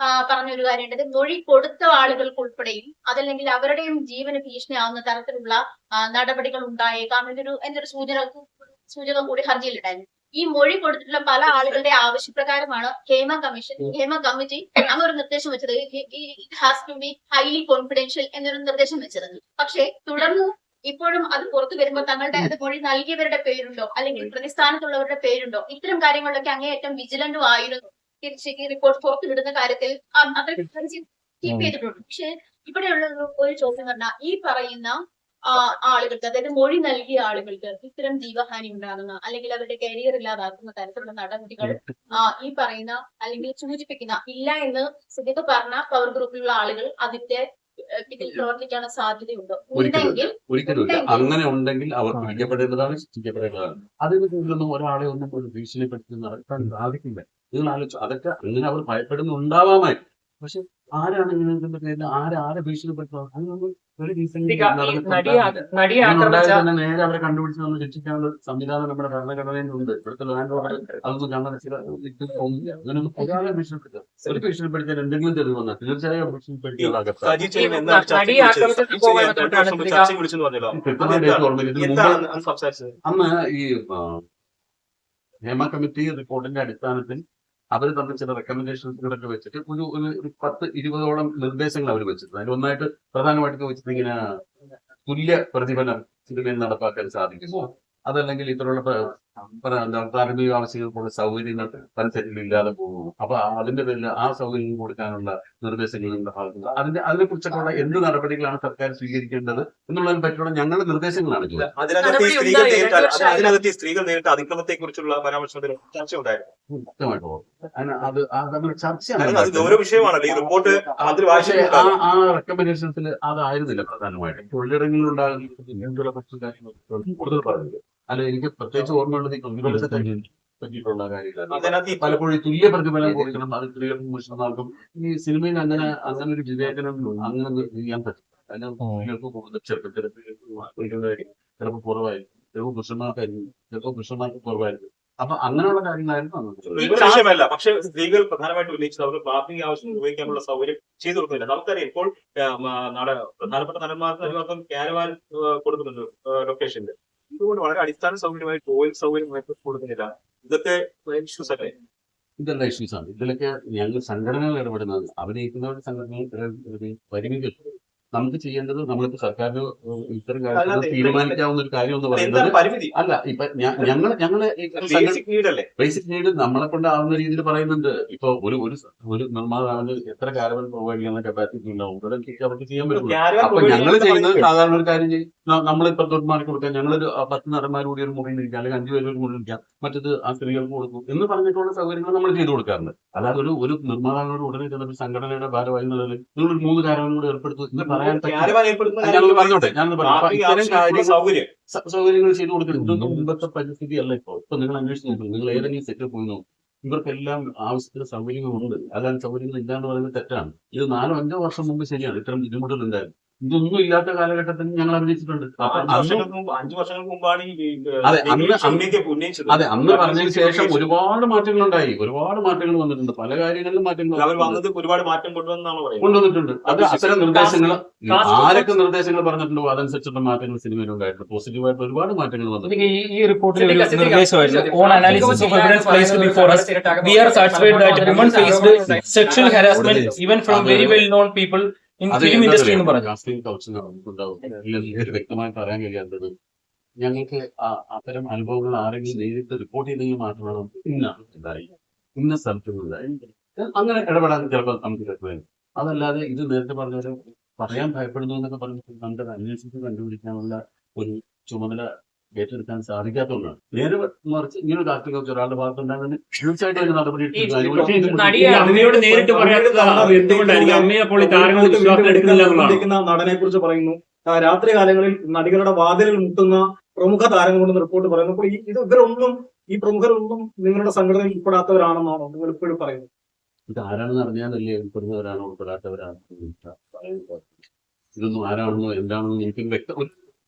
പറഞ്ഞൊരു കാര്യമുണ്ട്. മൊഴി കൊടുത്ത ആളുകൾക്ക് ഉൾപ്പെടെയും അതല്ലെങ്കിൽ അവരുടെയും ജീവന് ഭീഷണിയാവുന്ന തരത്തിലുള്ള നടപടികൾ ഉണ്ടായേക്കാം എന്നൊരു സൂചന കൂടി ഹർജിയിലുണ്ടായിരുന്നു. ഈ മൊഴി കൊടുത്തിട്ടുള്ള പല ആളുകളുടെ ആവശ്യപ്രകാരമാണ് ഹേമ കമ്മിറ്റി അങ്ങൊരു നിർദ്ദേശം വെച്ചത്. It has to be highly confidential എന്നൊരു നിർദ്ദേശം വെച്ചത്. പക്ഷെ തുടർന്ന് ഇപ്പോഴും അത് പുറത്തു വരുമ്പോൾ തങ്ങളുടെ അത് മൊഴി നൽകിയവരുടെ പേരുണ്ടോ അല്ലെങ്കിൽ പ്രതിസ്ഥാനത്തുള്ളവരുടെ പേരുണ്ടോ, ഇത്തരം കാര്യങ്ങളിലൊക്കെ അങ്ങേയറ്റം വിജിലന്റും ആയിരുന്നു. തിരിച്ച് റിപ്പോർട്ട് പുറത്തു വിടുന്ന കാര്യത്തിൽ അത്ര കീപ്പ് ചെയ്തിട്ടുണ്ട്. പക്ഷെ ഇവിടെയുള്ള ഒരു ചോദ്യം പറഞ്ഞാൽ ഈ പറയുന്ന ആളുകൾക്ക്, അതായത് മൊഴി നൽകിയ ആളുകൾക്ക് ഇത്തരം ജീവഹാനി ഉണ്ടാകുന്ന അല്ലെങ്കിൽ അവരുടെ കരിയർ ഇല്ലാതാക്കുന്ന തരത്തിലുള്ള നടപടികൾ ഈ പറയുന്ന അല്ലെങ്കിൽ സൂചിപ്പിക്കുന്ന ഇല്ല എന്ന് സിദ്ദിഖ് പറഞ്ഞ പവർ ഗ്രൂപ്പിലുള്ള ആളുകൾ അതിന്റെ ഇതിൽ പ്രവർത്തിക്കാനുള്ള സാധ്യതയുണ്ടോ? ഒരിക്കലും അങ്ങനെ ഉണ്ടെങ്കിൽ അവർ പിടിക്കപ്പെടേണ്ടതാണ്, ശിക്ഷിക്കപ്പെടേണ്ടതാണ്. അതിന് കൂടുതലൊന്നും ഒരാളെ ഒന്നും ഒരു ഭീഷണിപ്പെടുത്തി നടത്താൻ സാധിക്കില്ല. നിങ്ങൾ ആലോചിച്ചു, അതൊക്കെ അങ്ങനെ അവർ ഭയപ്പെടുന്നുണ്ടാവാമായി. പക്ഷെ ആരാണ് ഇങ്ങനെ പേരിൽ ആരെ ഭീഷണിപ്പെടുത്തുക? അതിനൊന്നും ഒരു നേരെ അവരെ കണ്ടുപിടിച്ച് നമ്മൾ രക്ഷിക്കാനുള്ള സംവിധാനം നമ്മുടെ ഭരണഘടനയിലുണ്ട്. ഇവിടുത്തെ ലാൻഡ് ഓർഡർ അതൊന്നും കാണാൻ അങ്ങനെയൊന്നും ഒരാളെ ഭീഷണിപ്പെടുത്തുക. ഒരു ഭീഷണിപ്പെടുത്താൻ എന്തെങ്കിലും തെളിവ് വന്നാൽ തീർച്ചയായും അന്ന് ഈ ഹേമ കമ്മിറ്റി റിപ്പോർട്ടിന്റെ അടിസ്ഥാനത്തിൽ അവർ തമ്മിൽ ചില റെക്കമെൻഡേഷൻസുകളൊക്കെ വെച്ചിട്ട് ഒരു 10-20ഓളം നിർദ്ദേശങ്ങൾ അവർ വെച്ചിട്ടുണ്ട്. അതിൽ ഒന്നായിട്ട് പ്രധാനമായിട്ട് വെച്ചിട്ട് ഇങ്ങനെ തുല്യ പ്രതിഫലം സിനിമയിൽ നടപ്പാക്കാൻ സാധിക്കുമോ, അതല്ലെങ്കിൽ ഇത്തരമുള്ള പ്രാഥമിക ആവശ്യങ്ങൾക്കുള്ള സൗകര്യങ്ങൾ പല സെറ്റിലും ഇല്ലാതെ പോകുന്നു. അപ്പൊ അതിന്റെ പേരിൽ ആ സൗകര്യം കൊടുക്കാനുള്ള നിർദ്ദേശങ്ങളുടെ ഭാഗത്തുനിന്ന് അതിനെക്കുറിച്ചൊക്കെയുള്ള എന്ത് നടപടികളാണ് സർക്കാർ സ്വീകരിക്കേണ്ടത് എന്നുള്ളതിനെ പറ്റിയുള്ള ഞങ്ങളുടെ നിർദ്ദേശങ്ങളാണ് ഇത്. അതിനകത്ത് ഈ സ്ത്രീകൾ നേരിട്ട അതിക്രമത്തെ കുറിച്ചുള്ള പരാമർശത്തിൽ ചർച്ച ഉണ്ടായിരുന്നു. വ്യക്തമായിട്ട് അതങ്ങനെ ചർച്ചയാണ്. അത് ഗൗരവ വിഷയമാണല്ലോ ഈ റിപ്പോർട്ട്. ആ റെക്കമെൻഡേഷൻസിൽ അതായിരുന്നില്ല പ്രധാനമായിട്ടും. തൊഴിലിടങ്ങളിലുണ്ടാകുന്ന കുറച്ച് കാര്യങ്ങൾ കൂടുതൽ പറഞ്ഞത്. അല്ല, എനിക്ക് പ്രത്യേകിച്ച് ഓർമ്മയുള്ളത് ഈ പ്രതിഫലത്തെ പറ്റിയിട്ടുള്ള കാര്യങ്ങൾ പലപ്പോഴും തുല്യ പ്രതിഫലം കൊടുക്കണം, അത് സ്ത്രീകൾക്കും പുരുഷന്മാർക്കും. ഈ സിനിമയിൽ അങ്ങനെ ഒരു വിവേചനം അങ്ങനെ ചെയ്യാൻ പറ്റും. കാരണം സ്ത്രീകൾക്ക് കൂടുതൽ ചെറുപ്പത്തിൽ ചിലപ്പോൾ കുറവായിരിക്കും, ചിലപ്പോൾ പുരുഷന്മാർക്ക് കുറവായിരിക്കും. അപ്പൊ അങ്ങനെയുള്ള കാര്യങ്ങളായിരുന്നു വിഷയമല്ല. പക്ഷെ സ്ത്രീകൾ പ്രധാനമായിട്ട് ഉന്നയിച്ചത് അവർക്ക് പ്രാഥമിക ആവശ്യം ഉപയോഗിക്കാനുള്ള സൗകര്യം ചെയ്തു കൊടുക്കുന്നില്ല. നമുക്കറിയാം ഇപ്പോൾ പ്രധാനപ്പെട്ട നടന്മാർക്കും ക്യാരവാൻ കൊടുക്കുന്നുണ്ട് ലൊക്കേഷനിൽ. ഇതുകൊണ്ട് വളരെ അടിസ്ഥാന സൗകര്യമായി ടോയ്ലറ്റ് സൗകര്യം കൊടുക്കുന്നില്ല. ഇതൊക്കെ ഇഷ്യൂസ് അല്ലേ? ഇതെല്ലാം ഇഷ്യൂസ് ആണ്. ഇതിലൊക്കെ ഞങ്ങൾ സംഘടനകൾ ഇടപെടുന്നത്, അഭിനയിക്കുന്നവരുടെ സംഘടനകൾ പരിമിതി. നമുക്ക് ചെയ്യേണ്ടത്, നമ്മളിപ്പോ സർക്കാരിന് ഇത്തരം കാര്യങ്ങൾ തീരുമാനിക്കാവുന്ന ഒരു കാര്യം എന്ന് പറയുന്നത് അല്ല. ഇപ്പൊ ഞങ്ങള് ബേസിക് നീഡ് നമ്മളെ കൊണ്ടാവുന്ന രീതിയിൽ പറയുന്നുണ്ട്. ഇപ്പൊ ഒരു നിർമ്മാതാവിന് എത്ര കാരവൻ പ്രൊവൈഡ് ചെയ്യുന്ന കപ്പാസിറ്റി ഉണ്ടാവും, അവർക്ക് ചെയ്യാൻ പറ്റുള്ളൂ. അപ്പൊ ഞങ്ങൾ ചെയ്യുന്നത് സാധാരണ ഒരു കാര്യം ചെയ്യും. നമ്മളിപ്പോ തൊട്ടുമാറി കൊടുക്കാം, ഞങ്ങളൊരു 10 നടന്മാരൂടി ഒരു മുറിയിൽ ഇരിക്കാം, അല്ലെങ്കിൽ 5 പേര് ഒരു മുറിയിൽ ഇരിക്കാം, മറ്റത് ആ സ്ത്രീകൾക്ക് കൊടുക്കും എന്ന് പറഞ്ഞിട്ടുള്ള സൗകര്യങ്ങൾ നമ്മൾ ചെയ്തു കൊടുക്കാറുണ്ട്. അല്ലാതെ ഒരു നിർമ്മാതാവിനോട് ഉടനെ ചെന്നിട്ട് സംഘടനയുടെ ഭാരമായി എന്നുള്ളത് നിങ്ങളൊരു 3 കാരവനോട് ഏർപ്പെടുത്തും പറയാൻ പറഞ്ഞോട്ടെ. സൗകര്യങ്ങൾ ചെയ്തു കൊടുക്കണം. ഇതൊന്നും മുമ്പത്തെ പരിസ്ഥിതി അല്ല. ഇപ്പൊ നിങ്ങൾ അന്വേഷിച്ച് നോക്കും, നിങ്ങൾ ഏതെങ്കിലും സെറ്റിൽ പോയി നോക്കും, ഇവർക്കെല്ലാം ആവശ്യത്തിന് സൗകര്യങ്ങളുണ്ട്. അതാണ് സൗകര്യങ്ങൾ ഇല്ലാന്ന് പറയുന്നത് തെറ്റാണ്. ഇത് 4-5 വർഷം മുമ്പ് ശരിയാണ് ഇത്തരം ബുദ്ധിമുട്ടുകളുണ്ടായിരുന്നു. ഇതൊന്നും ഇല്ലാത്ത കാലഘട്ടത്തിൽ ഞങ്ങൾ അഭിനയിച്ചിട്ടുണ്ട്. 5 വർഷങ്ങൾക്ക് മുമ്പാണ് അതെ, അന്ന് പറഞ്ഞതിന് ശേഷം ഒരുപാട് മാറ്റങ്ങളുണ്ടായി, ഒരുപാട് മാറ്റങ്ങൾ വന്നിട്ടുണ്ട്. പല കാര്യങ്ങളിലും മാറ്റങ്ങൾ ഒരുപാട് മാറ്റം കൊണ്ടുവന്നിട്ടുണ്ട്. അത് അത്തരം നിർദ്ദേശങ്ങൾ ആരൊക്കെ നിർദ്ദേശങ്ങൾ പറഞ്ഞിട്ടുണ്ടോ അതനുസരിച്ചുള്ള മാറ്റങ്ങൾ സിനിമയിൽ ഉണ്ടായിട്ടുണ്ട്. പോസിറ്റീവായിട്ട് ഒരുപാട് മാറ്റങ്ങൾ വന്നിട്ടുണ്ട്. ഈ റിപ്പോർട്ടിൽ നിർദ്ദേശമായിരുന്നു on analysis of evidence placed before us we are satisfied that women faced sexual harassment even from very well known people in film industry എന്ന് പറഞ്ഞു. വ്യക്തമായി പറയാൻ കഴിയാത്തത്, ഞങ്ങൾക്ക് അത്തരം അനുഭവങ്ങൾ ആരെങ്കിലും നേരിട്ട് റിപ്പോർട്ട് ചെയ്തെങ്കിൽ മാത്രമാണ് ഇന്ന സ്ഥലത്തുണ്ടായി അങ്ങനെ ഇടപെടാൻ ചിലപ്പോൾ നമുക്ക് കേൾക്കുമായിരുന്നു. അതല്ലാതെ ഇത് നേരത്തെ പറഞ്ഞാൽ പറയാൻ ഭയപ്പെടുന്നു എന്നൊക്കെ പറഞ്ഞിട്ട് നമുക്ക് അന്വേഷിച്ച് കണ്ടുപിടിക്കാനുള്ള ഒരു ചുമതല ഏറ്റെടുക്കാൻ സാധിക്കാത്തതുകൊണ്ടാണ്. നേരെ മറിച്ച് ഇങ്ങനെ ഒരു കാസ്റ്റിംഗ് കൗച്ച് ഒരാളുടെ ഭാഗത്തുണ്ടാകുന്നതിന് തീർച്ചയായിട്ടും അതിന് നടപടി നടനെ കുറിച്ച് പറയുന്നു. രാത്രി കാലങ്ങളിൽ നടികളുടെ വാതിലുകൾ മുട്ടുന്ന പ്രമുഖ താരങ്ങളുണ്ടെന്ന് റിപ്പോർട്ട് പറയുന്നു. അപ്പോൾ ഇവരൊന്നും ഈ പ്രമുഖരൊന്നും നിങ്ങളുടെ സംഘടനയിൽ ഉൾപ്പെടാത്തവരാണെന്നാണോ നിങ്ങൾ ഇപ്പോഴും പറയുന്നത്? ഇത് ആരാണെന്ന് അറിഞ്ഞാലല്ലേ ഉൾപ്പെടുന്നവരാണോ ഉൾപ്പെടാത്തവരാണോ ഇതൊന്നും ആരാണെന്നോ എന്താണെന്നോ എനിക്ക് വ്യക്തം.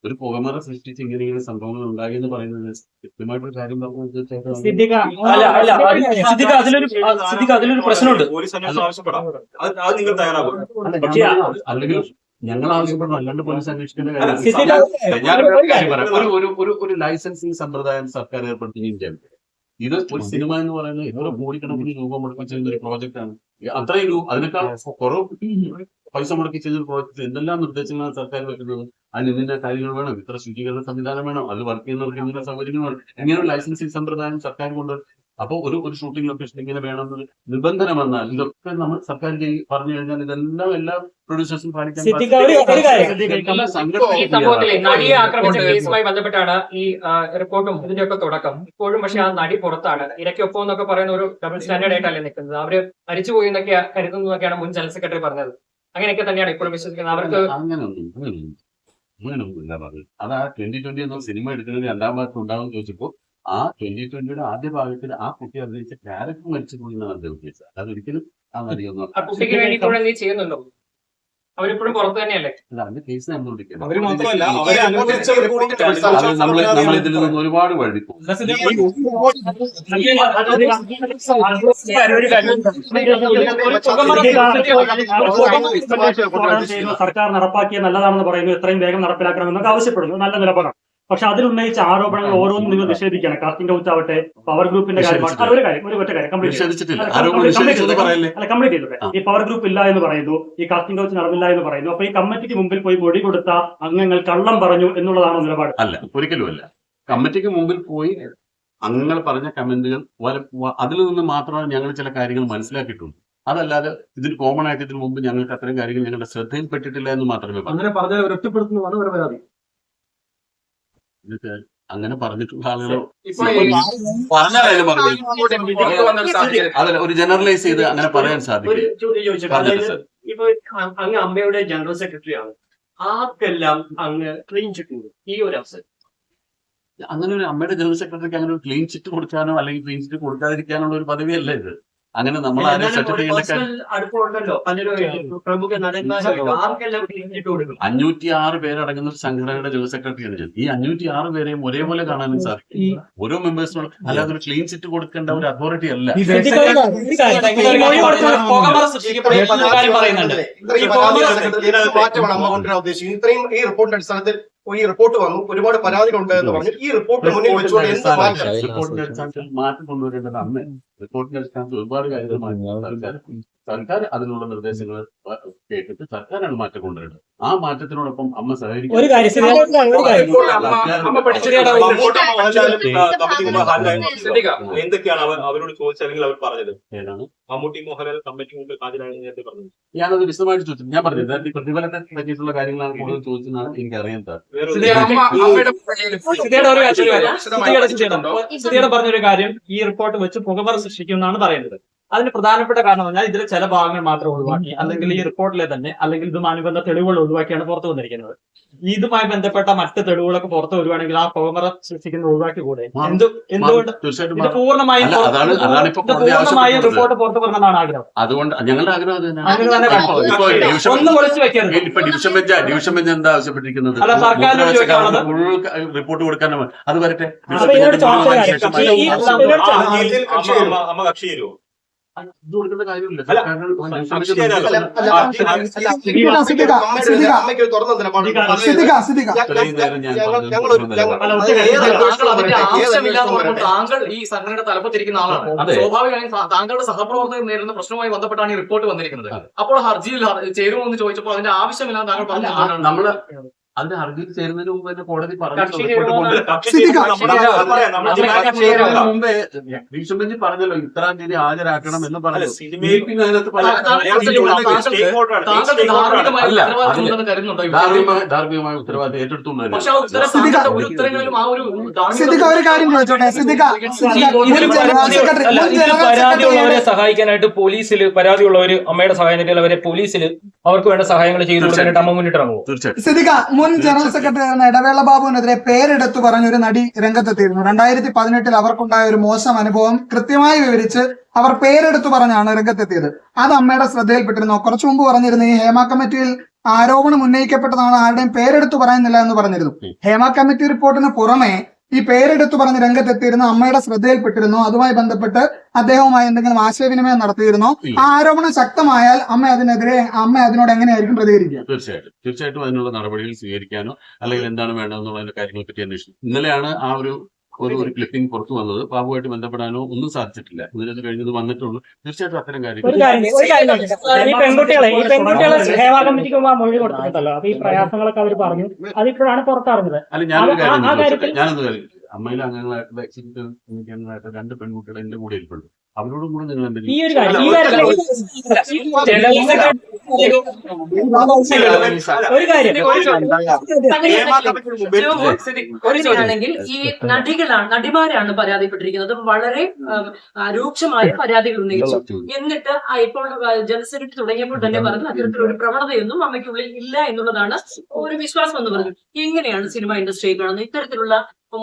ഒരു പുകമറ സൃഷ്ടിച്ച് ഇങ്ങനെ സംഭവങ്ങൾ ഉണ്ടായി എന്ന് പറയുന്നത് കൃത്യമായിട്ടൊരു കാര്യം അതിലൊരു പ്രശ്നമുണ്ട്. അല്ലെങ്കിൽ ഞങ്ങൾ ആവശ്യപ്പെടുന്നു, അല്ലാണ്ട് പോലീസ് അന്വേഷിക്കേണ്ട കാര്യം. ഞാനൊരു പറയാം, ഒരു ലൈസൻസിങ് സമ്പ്രദായം സർക്കാർ ഏർപ്പെടുത്തുകയും ചെയ്യും. ഇത് ഒരു സിനിമ എന്ന് പറയുന്നത് എത്ര കോടിക്കണക്കിന് രൂപ മുടക്കി ചെയ്യുന്ന ഒരു പ്രോജക്റ്റ് ആണ്. അത്രയും അതിനേക്കാൾ കുറവ് പൈസ മുടക്കി ചെയ്തൊരു പ്രോജക്റ്റ് എന്തെല്ലാം നിർദ്ദേശങ്ങളാണ് സർക്കാർ വെക്കുന്നത്. അതിന് ഇതിന്റെ കാര്യങ്ങൾ വേണം, ഇത്ര ശുചീകരണ സംവിധാനം വേണം, അത് വർക്ക് ചെയ്യുന്നവർക്ക് എന്തെങ്കിലും സൗകര്യങ്ങൾ വേണം. ഇങ്ങനെ ഒരു ലൈസൻസിങ് സമ്പ്രദായം സർക്കാർ കൊണ്ട് അപ്പോൾ ഒരു ഷൂട്ടിംഗ് ലൊക്കേഷൻ ഇങ്ങനെ വേണമെന്ന് നിബന്ധന വന്നാൽ ഇതൊക്കെ നമ്മൾ സർക്കാർ പറഞ്ഞു കഴിഞ്ഞാൽ ഇതെല്ലാം എല്ലാ പ്രൊഡ്യൂസേഴ്സും പാലിക്കാൻ. ഈ സംഭവത്തിലെ നടിയെ ആക്രമിച്ച കേസുമായി ബന്ധപ്പെട്ടാണ് ഈ റിപ്പോർട്ടും ഇതിന്റെയൊക്കെ തുടക്കം. ഇപ്പോഴും പക്ഷെ ആ നടി പുറത്താണ്. ഇരയ്ക്കൊപ്പം എന്നൊക്കെ പറയുന്ന ഒരു ഡബിൾ സ്റ്റാൻഡേർഡ് ആയിട്ടല്ലേ നിൽക്കുന്നത്. അവര് മരിച്ചുപോയി എന്നൊക്കെ കരുതുന്നതൊക്കെയാണ് മുൻ ജനറൽ സെക്രട്ടറി പറഞ്ഞത്. അങ്ങനെയൊക്കെ തന്നെയാണ് ഇപ്പോഴും വിശ്വസിക്കുന്നത്. അവർക്ക് അങ്ങനെയൊന്നുമില്ല പറഞ്ഞത്. അത് ആ 2020 എന്ന സിനിമ എടുക്കുന്നതിന് 2ാം ഭാഗത്ത് ഉണ്ടാവും ചോദിച്ചപ്പോൾ ആ 2020 ആദ്യ ഭാഗത്തിൽ ആ കുട്ടി അഭിനയിച്ച ക്യാരക്ടർ മരിച്ചു പോയി എന്നാണ് അദ്ദേഹം ഉദ്ദേശിച്ചത്. അതൊരിക്കലും ആ നടിയൊന്നും ആ കുട്ടിക്ക് വേണ്ടിയിട്ടുള്ള നീ ചെയ്യുന്നുണ്ടോ? അവരിപ്പോഴും പുറത്ത് തന്നെയല്ലേ? അല്ല, അതിന്റെ കേസ് നമ്മൾ വിളിക്കണം. നമ്മൾ ഇതിൽ നിന്ന് ഒരുപാട് വഴി പോകും. സർക്കാർ നടപ്പാക്കിയ നല്ലതാണെന്ന് പറയുന്നു, എത്രയും വേഗം നടപ്പിലാക്കണമെന്നൊക്കെ ആവശ്യപ്പെടുന്നു. നല്ല നിലപാടാണ്. പക്ഷെ അതിലുന്നയിച്ച ആരോപണങ്ങൾ ഓരോന്നും നിങ്ങൾ നിഷേധിക്കുകയാണ്. കാസ്റ്റിംഗ് കൗച്ച് ആവട്ടെ, പവർ ഗ്രൂപ്പിന്റെ കാര്യമാണ്. ഒറ്റ കാര്യം കംപ്ലീറ്റ് ചെയ്തോട്ടെ. ഈ പവർ ഗ്രൂപ്പ് ഇല്ല എന്ന് പറയുന്നു, ഈ കാസ്റ്റിംഗ് കൗച്ച് നടന്നില്ല എന്ന് പറയുന്നു. അപ്പൊ ഈ കമ്മിറ്റിക്ക് മുമ്പിൽ പോയി മൊഴി കൊടുത്ത അംഗങ്ങൾ കള്ളം പറഞ്ഞു എന്നുള്ളതാണോ നിലപാട്? അല്ല, ഒരിക്കലും അല്ല. കമ്മിറ്റിക്ക് മുമ്പിൽ പോയി അംഗങ്ങൾ പറഞ്ഞ കമന്റുകൾ അതിൽ നിന്ന് മാത്രമാണ് ഞങ്ങൾ ചില കാര്യങ്ങൾ മനസ്സിലാക്കിയിട്ടുണ്ട്. അതല്ലാതെ ഇതിന് കോമൺ ആയിട്ട് ഇതിനു മുമ്പ് ഞങ്ങൾക്ക് അത്തരം കാര്യങ്ങൾ ഞങ്ങളുടെ ശ്രദ്ധയിൽപ്പെട്ടിട്ടില്ല എന്ന് മാത്രമേ പറഞ്ഞു. അങ്ങനെ പറഞ്ഞാൽ ഒറ്റപ്പെടുത്തുന്നതാണ് ഒരു പരാതി. ഇത് അങ്ങനെ പറഞ്ഞിട്ടുള്ള ആളുകൾ ഇപ്പൊ അതല്ല, ഒരു ജനറലൈസ് ചെയ്ത് അങ്ങനെ പറയാൻ സാധിക്കും. ഒരു ചോദ്യം ചോദിച്ചത്, അതായത് ഇപ്പൊ അങ്ങ് അമ്മയുടെ ജനറൽ സെക്രട്ടറി ആണ്, ആർക്കെല്ലാം അങ്ങ് ക്ലീൻ ചിറ്റ് കൊടുക്കും ഈ ഒരു അവസരം? അങ്ങനെ ഒരു അമ്മയുടെ ജനറൽ സെക്രട്ടറിക്ക് അങ്ങനെ ഒരു ക്ലീൻ ചിറ്റ് കൊടുക്കാനോ അല്ലെങ്കിൽ ക്ലീൻ ചിറ്റ് കൊടുക്കാതിരിക്കാനുള്ള ഒരു പദവിയല്ല ഇത്. അങ്ങനെ നമ്മൾ ആരെയും സെറ്റ് അടുപ്പമുണ്ടല്ലോ പലരും പ്രമുഖ നടന്മാരും, ആർക്കെല്ലാം ക്ലീൻ ചിറ്റ് കൊടുക്കും? 506 പേരടങ്ങുന്ന ഒരു സംഘടനയുടെ ജനറൽ സെക്രട്ടറിയാണ് ഞാൻ. ഈ 506 പേരെയും ഒരേപോലെ കാണാനും സാധിക്കും. ഓരോ മെമ്പേഴ്സിനോട് അല്ലാതെ ഒരു ക്ലീൻ ചിറ്റ് കൊടുക്കേണ്ട ഒരു അതോറിറ്റി അല്ല. മാറ്റമാണ് അമ്മ കൊണ്ടുവരാൻ ഉദ്ദേശിക്കുന്നത്. ഇത്രയും ഈ റിപ്പോർട്ടിന്റെ അടിസ്ഥാനത്തിൽ ഈ റിപ്പോർട്ട് വന്നു, ഒരുപാട് പരാതികളുണ്ട് എന്ന് പറഞ്ഞു. ഈ റിപ്പോർട്ട് മുന്നിൽ വെച്ചുകൊണ്ട് എന്ത് മാറ്റം? റിപ്പോർട്ടിന്റെ അടിസ്ഥാനത്തിൽ മാറ്റം കൊണ്ടുവരേണ്ടത് അമ്മ. റിപ്പോർട്ടിന്റെ അടിസ്ഥാനത്തിൽ ഒരുപാട് കാര്യങ്ങൾ മാറ്റി സർക്കാർ അതിനുള്ള നിർദ്ദേശങ്ങൾ കേട്ടിട്ട് സർക്കാരാണ് മാറ്റം കൊണ്ടുവരേണ്ടത്. ആ മാറ്റത്തിനോടൊപ്പം അമ്മ സഹകരിക്കും. എന്തൊക്കെയാണ് അവരോട് ചോദിച്ചത് അല്ലെങ്കിൽ അവർ പറഞ്ഞത്? ഏതാണ് മമ്മൂട്ടി മോഹൻലാൽ കമ്മിറ്റി മുമ്പ് ഹാജരായെന്ന് നേരത്തെ പറഞ്ഞത്. ഞാനത് വിശദമായിട്ട് ചോദിച്ചു. ഞാൻ പറഞ്ഞത് ഈ പ്രതിഫലത്തെ പറ്റിയിട്ടുള്ള കാര്യങ്ങളാണ് കൂടുതൽ ചോദിച്ചതെന്നാണ് എനിക്ക് അറിയാൻ പറഞ്ഞൊരു കാര്യം, ഈ റിപ്പോർട്ട് വെച്ച് പുകമറ സൃഷ്ടിക്കുമെന്നാണ് പറയുന്നത്. അതിന് പ്രധാനപ്പെട്ട കാരണം പറഞ്ഞാൽ ഇതിൽ ചില ഭാഗങ്ങൾ മാത്രം ഒഴിവാക്കി, അല്ലെങ്കിൽ ഈ റിപ്പോർട്ടിലെ തന്നെ അല്ലെങ്കിൽ ഇതുമായി ബന്ധ തെളിവുകൾ ഒഴിവാക്കിയാണ് പുറത്തു വന്നിരിക്കുന്നത്. ഇതുമായി ബന്ധപ്പെട്ട മറ്റ് തെളിവുകളൊക്കെ പുറത്തു വരുവാണെങ്കിൽ ആ പുകമറ സൃഷ്ടിക്കുന്നത് ഒഴിവാക്കി കൂടെ? എന്തുകൊണ്ട് ഇത് പൂർണ്ണമായും റിപ്പോർട്ട് പുറത്തു വരണമെന്നാണ് ആഗ്രഹം. അതുകൊണ്ട് ഞങ്ങളുടെ ആഗ്രഹം ഒന്നും ഒളിച്ചു വെക്കരുത്. ഇപ്പൊ ഡിവിഷൻ ബെഞ്ച് എന്താ ആവശ്യപ്പെട്ടിരിക്കുന്നത്? അല്ല, സർക്കാരിനോട് ചോദിക്കാനുള്ളത് റിപ്പോർട്ട് കൊടുക്കാനോ അത് വരട്ടെ. അമ്മ കക്ഷി തരുമോ? ഇത് കൊടുക്കേണ്ട കാര്യമില്ല. താങ്കൾ ഈ സംഘടനയുടെ തലപ്പത്തിരിക്കുന്ന ആളാണ്. സ്വാഭാവികമായും താങ്കളുടെ സഹപ്രവർത്തകർ നേരിടുന്ന പ്രശ്നവുമായി ബന്ധപ്പെട്ടാണ് ഈ റിപ്പോർട്ട് വന്നിരിക്കുന്നത്. അപ്പോൾ ഹർജിയിൽ ചേരുമോ എന്ന് ചോദിച്ചപ്പോൾ അതിന്റെ ആവശ്യമില്ലാന്ന് താങ്കൾ പറഞ്ഞു. നമ്മള് അതിന്റെ ഹർജിയിൽ ചേരുന്നതിന് മുമ്പ് തന്നെ കോടതി മുമ്പേ ഡിവിഷൻ ബെഞ്ച് പറഞ്ഞല്ലോ ഇത്രാം തീയതി ഹാജരാക്കണം എന്ന് പറഞ്ഞു. ധാർമ്മികമായ ഉത്തരവാദിത്തം ഏറ്റെടുത്തു. പരാതിയുള്ളവരെ സഹായിക്കാനായിട്ട് പോലീസിൽ പരാതിയുള്ളവര് അമ്മയുടെ സഹായം അവരെ പോലീസിൽ അവർക്ക് വേണ്ട സഹായങ്ങൾ ചെയ്തു കൊടുക്കാനായിട്ട് അമ്മ മുന്നിട്ടിറങ്ങുമോ? തീർച്ചയായിട്ടും. മുൻ ജനറൽ സെക്രട്ടറി ഇടവേള ബാബുവിനെതിരെ പേരെടുത്തു പറഞ്ഞൊരു നടി രംഗത്തെത്തിയിരുന്നു. 2018 അവർക്കുണ്ടായ ഒരു മോശം അനുഭവം കൃത്യമായി വിവരിച്ച് അവർ പേരെടുത്തു പറഞ്ഞാണ് രംഗത്തെത്തിയത്. അത് അമ്മയുടെ ശ്രദ്ധയിൽപ്പെട്ടിരുന്നു. കുറച്ചു മുമ്പ് പറഞ്ഞിരുന്നു ഈ ഹേമ കമ്മിറ്റിയിൽ ആരോപണം ഉന്നയിക്കപ്പെട്ടതാണ്, ആരുടെയും പേരെടുത്തു പറയുന്നില്ല എന്ന് പറഞ്ഞിരുന്നു. ഹേമ കമ്മിറ്റി റിപ്പോർട്ടിന് പുറമെ ഈ പേരെടുത്തു പറഞ്ഞ് രംഗത്തെത്തിയിരുന്ന അമ്മയുടെ ശ്രദ്ധയിൽപ്പെട്ടിരുന്നു. അതുമായി ബന്ധപ്പെട്ട് അദ്ദേഹവുമായി എന്തെങ്കിലും ആശയവിനിമയം നടത്തിയിരുന്നോ? ആ ആരോപണം ശക്തമായാൽ അമ്മ അതിനോട് എങ്ങനെയായിരിക്കും പ്രതികരിക്കുക? തീർച്ചയായിട്ടും അതിനുള്ള നടപടികൾ സ്വീകരിക്കാനോ അല്ലെങ്കിൽ എന്താണ് വേണ്ടതെന്നുള്ളതിന്റെ കാര്യങ്ങളെ പറ്റി അന്വേഷിച്ചു. ഇന്നലെയാണ് ആ ഒരു ക്ലിപ്പിംഗ് പുറത്തു വന്നത്. ബാബുവായിട്ട് ബന്ധപ്പെടാനോ ഒന്നും സാധിച്ചിട്ടില്ല. ഇതിനകത്ത് കഴിഞ്ഞത് വന്നിട്ടുള്ളൂ. തീർച്ചയായിട്ടും അത്തരം കാര്യങ്ങൾ ഈ പെൺകുട്ടികളെ ഹേമ കമ്മിറ്റിക്ക് മൊഴി കൊടുത്തിട്ടുണ്ടല്ലോ. അപ്പൊ ഈ പ്രയാസങ്ങളൊക്കെ അവർ പറഞ്ഞു, അതിപ്പോഴാണ് പുറത്തറിഞ്ഞത്. അല്ല, ഞാനൊന്ന് കാര്യം അമ്മയിലെ അംഗങ്ങളായിട്ടുള്ള എക്സിക്യൂട്ടീവ് കമ്മിറ്റി അംഗങ്ങളായിട്ട് 2 പെൺകുട്ടികൾ എന്റെ കൂടെ ഇരിപ്പുണ്ട്. അവരോടും കൂടെ നിങ്ങൾ എന്തെങ്കിലും ആണെങ്കിൽ ഈ നടിമാരാണ് പരാതിപ്പെട്ടിരിക്കുന്നത്. വളരെ രൂക്ഷമായ പരാതികൾ ഉന്നയിച്ചു. എന്നിട്ട് ഇപ്പോൾ ജനസെക്രട്ടറി തുടങ്ങിയപ്പോൾ തന്നെ പറഞ്ഞു അത്തരത്തിലൊരു പ്രവണതയൊന്നും അമ്മയ്ക്കുള്ളിൽ ഇല്ല എന്നുള്ളതാണ് ഒരു വിശ്വാസം എന്ന് പറഞ്ഞു. എങ്ങനെയാണ് സിനിമ ഇൻഡസ്ട്രിയിൽ കാണുന്നത്? ഇത്തരത്തിലുള്ള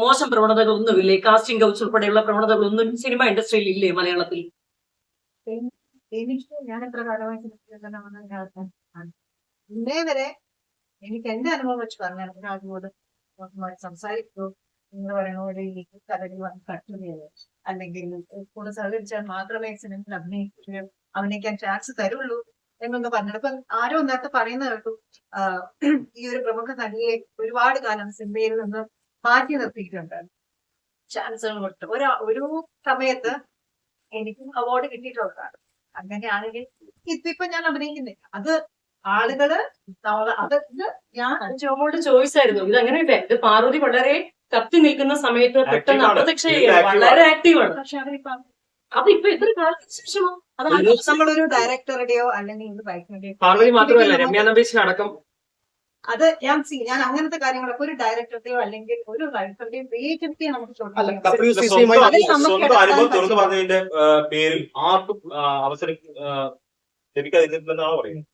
മോശം പ്രവണതകളൊന്നുമില്ലേ? കാസ്റ്റിംഗ് കൗച്ച് ഉൾപ്പെടെയുള്ള പ്രവണതകളൊന്നും സിനിമ ഇൻഡസ്ട്രിയിൽ ഇല്ലേ മലയാളത്തിൽ? എനിക്ക് ഞാൻ എത്ര കാലമായിട്ട് ഇന്നേ വരെ എനിക്ക് എന്റെ അനുഭവം വെച്ച് പറഞ്ഞാൽ ഒരാളിനോട് സംസാരിക്കോ നിങ്ങൾ പറയുന്ന പോലെ ഈ കഥകൾ കട്ടുകയോ അല്ലെങ്കിൽ കൂടെ സഹകരിച്ചാൽ മാത്രമേ സിനിമയിൽ അഭിനയിക്കാൻ ചാൻസ് തരുള്ളൂ എന്നൊന്ന് പറഞ്ഞത്. അപ്പൊ ആരോ നേരത്തെ പറയുന്ന കേട്ടു ഈ ഒരു പ്രമുഖ നടിയെ ഒരുപാട് കാലം സിനിമയിൽ നിന്ന് മാറ്റി നിർത്തിയിട്ടുണ്ട് ചാൻസുകൾ കൊടുത്തു. ഒരു സമയത്ത് എനിക്കും അവാർഡ് കിട്ടിയിട്ടുള്ളതാണ്. അങ്ങനെയാണെങ്കിൽ ഇപ്പൊ ഞാൻ അഭിനയിക്കുന്നില്ല. അത് ആളുകള് അത് ഞാൻ ജോബോട് ചോയ്സായിരുന്നു. ഇത് അങ്ങനെയല്ലേ? ഇത് പാർവതി വളരെ കത്തി നിൽക്കുന്ന സമയത്ത് പെട്ടെന്ന് Active ആണ്. അപ്രത്യക്ഷയാണ്. Active വളരെ ആക്റ്റീവാണ്. പക്ഷെ അവരിപ്പോ അതിപ്പോ എത്ര കാലത്തിന് ശേഷമോ അത് നമ്മളൊരു ഡയറക്ടറുടെയോ അല്ലെങ്കിൽ ഒരു ബൈക്കിന്റെയോ പാർവതി മാത്രമല്ല രമ്യ നമ്പീശിനടക്കം അത് ഞാൻ അങ്ങനത്തെ കാര്യങ്ങളൊക്കെ ഒരു ഡയറക്ടറുടെയോ അല്ലെങ്കിൽ ഒരു റൈറ്ററുടെയോ ക്രിയേറ്റിവിറ്റിയെ നമുക്ക് അല്ല ചോദിക്കാം. സ്വന്തം അനുഭവം തുറന്നു പറഞ്ഞതിന്റെ പേരിൽ ആർക്കും അവസരം ലഭിക്കാതിരുന്നെന്നാണ് പറയുന്നത്.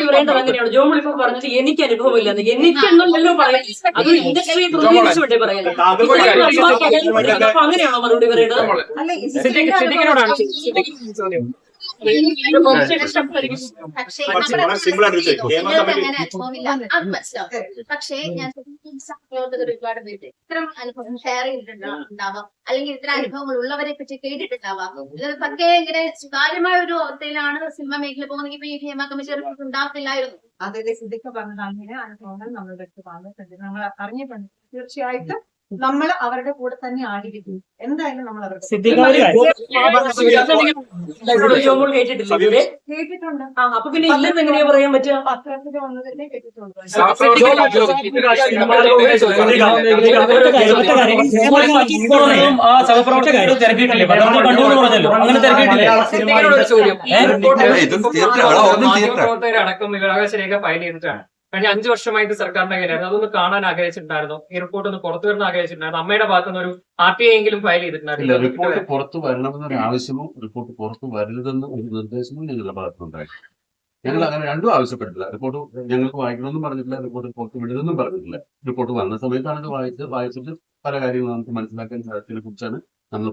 പറയേണ്ടത് അങ്ങനെയാണ്. ജോമോൾ ഇപ്പൊ പറഞ്ഞത് എനിക്ക് അനുഭവമില്ലെന്ന്. എനിക്ക് എന്നല്ലോ പറയാം. അത് ഇൻഡസ്ട്രിയെ പ്രതിനിധീകരിച്ചുകൊണ്ടേ പറയാം. അപ്പൊ അങ്ങനെയാണോ മറുപടി പറയുന്നത്? അല്ല സിദ്ദിഖിനോടാണ് പക്ഷേ സിമ്പിൾ ആയിട്ട് ചോദിക്കും. ഹേമ കമ്മിറ്റി അങ്ങനെ അനുഭവമില്ല, അത് മനസ്സിലാവും. പക്ഷേ ഞാൻ സഹപ്രവർത്തകർ ഒരുപാട് പേര് ഇത്തരം അനുഭവം ഷെയർ ചെയ്തിട്ടുണ്ടാവാം, അല്ലെങ്കിൽ ഇത്തരം അനുഭവങ്ങൾ ഉള്ളവരെ പറ്റി കേട്ടിട്ടുണ്ടാവാം. പക്കെ ഇങ്ങനെ സ്വകാര്യമായ ഒരു അവസ്ഥയിലാണ് സിനിമ മേഖല പോകുന്നെങ്കിൽ ഇപ്പൊ ഈ ഹേമ കമ്മിറ്റി റിപ്പോർട്ട് ഉണ്ടാകത്തില്ലായിരുന്നു. അതിലെ സിദ്ദിഖ് പറഞ്ഞത് അങ്ങനെ അനുഭവങ്ങൾ നമ്മളുടെ അടുത്ത് വന്നിട്ടുണ്ട്, നമ്മൾ അറിഞ്ഞിട്ടുണ്ട്. തീർച്ചയായിട്ടും നമ്മൾ അവരുടെ കൂടെ തന്നെ ആയിരിക്കും. എന്തായാലും നമ്മൾ അവരുടെ ജോമോൾ കേട്ടിട്ടില്ലേ? കേട്ടിട്ടുണ്ട്. അപ്പൊ പിന്നെ ഇല്ലെന്ന് എങ്ങനെയാ പറയാൻ പറ്റുക? പത്രത്തിൽ വന്നതല്ലേ കേട്ടിട്ടുണ്ട്. ആ സഹപ്രവർത്തകർ തിരക്കിയിട്ടില്ലേ? പറഞ്ഞല്ലോ അങ്ങനെ തിരക്കിയിട്ടില്ലേ? സഹപ്രവർത്തകരടക്കം വിവരാവകാശ രേഖ ഫയൽ ചെയ്തിട്ടാണ്. കഴിഞ്ഞ 5 വർഷമായിട്ട് സർക്കാരിന്റെ കയ്യിലായിരുന്നു. അതൊന്ന് കാണാൻ ആഗ്രഹിച്ചിട്ടുണ്ടായിരുന്നു. ഈ റിപ്പോർട്ട് ഒന്ന് പുറത്തു വരുന്ന ആഗ്രഹിച്ചിട്ടുണ്ടായിരുന്നു. അമ്മയുടെ ഭാഗത്തുനിന്ന് ഒരു RTI എങ്കിലും ഫയൽ ഇല്ല, ചെയ്തിട്ടുണ്ടായിരുന്നു. റിപ്പോർട്ട് പുറത്തു വരണമെന്നൊരു ആവശ്യമോ റിപ്പോർട്ട് പുറത്തു വരരുതെന്ന് ഒരു നിർദ്ദേശമോ ഞങ്ങളുടെ ഭാഗത്തുനിന്നുണ്ടായി. ഞങ്ങൾ അങ്ങനെ രണ്ടും ആവശ്യപ്പെട്ടില്ല. റിപ്പോർട്ട് ഞങ്ങൾക്ക് വായിക്കണമെന്നും പറഞ്ഞിട്ടില്ല, റിപ്പോർട്ട് പുറത്തു വിടരുതെന്നും പറഞ്ഞിട്ടില്ല. റിപ്പോർട്ട് വന്ന സമയത്താണ് ഇത് വായിച്ചിട്ട് പല കാര്യങ്ങളും നമുക്ക് മനസ്സിലാക്കാൻ സാധിച്ചതിനെ കുറിച്ചാണ് നമ്മൾ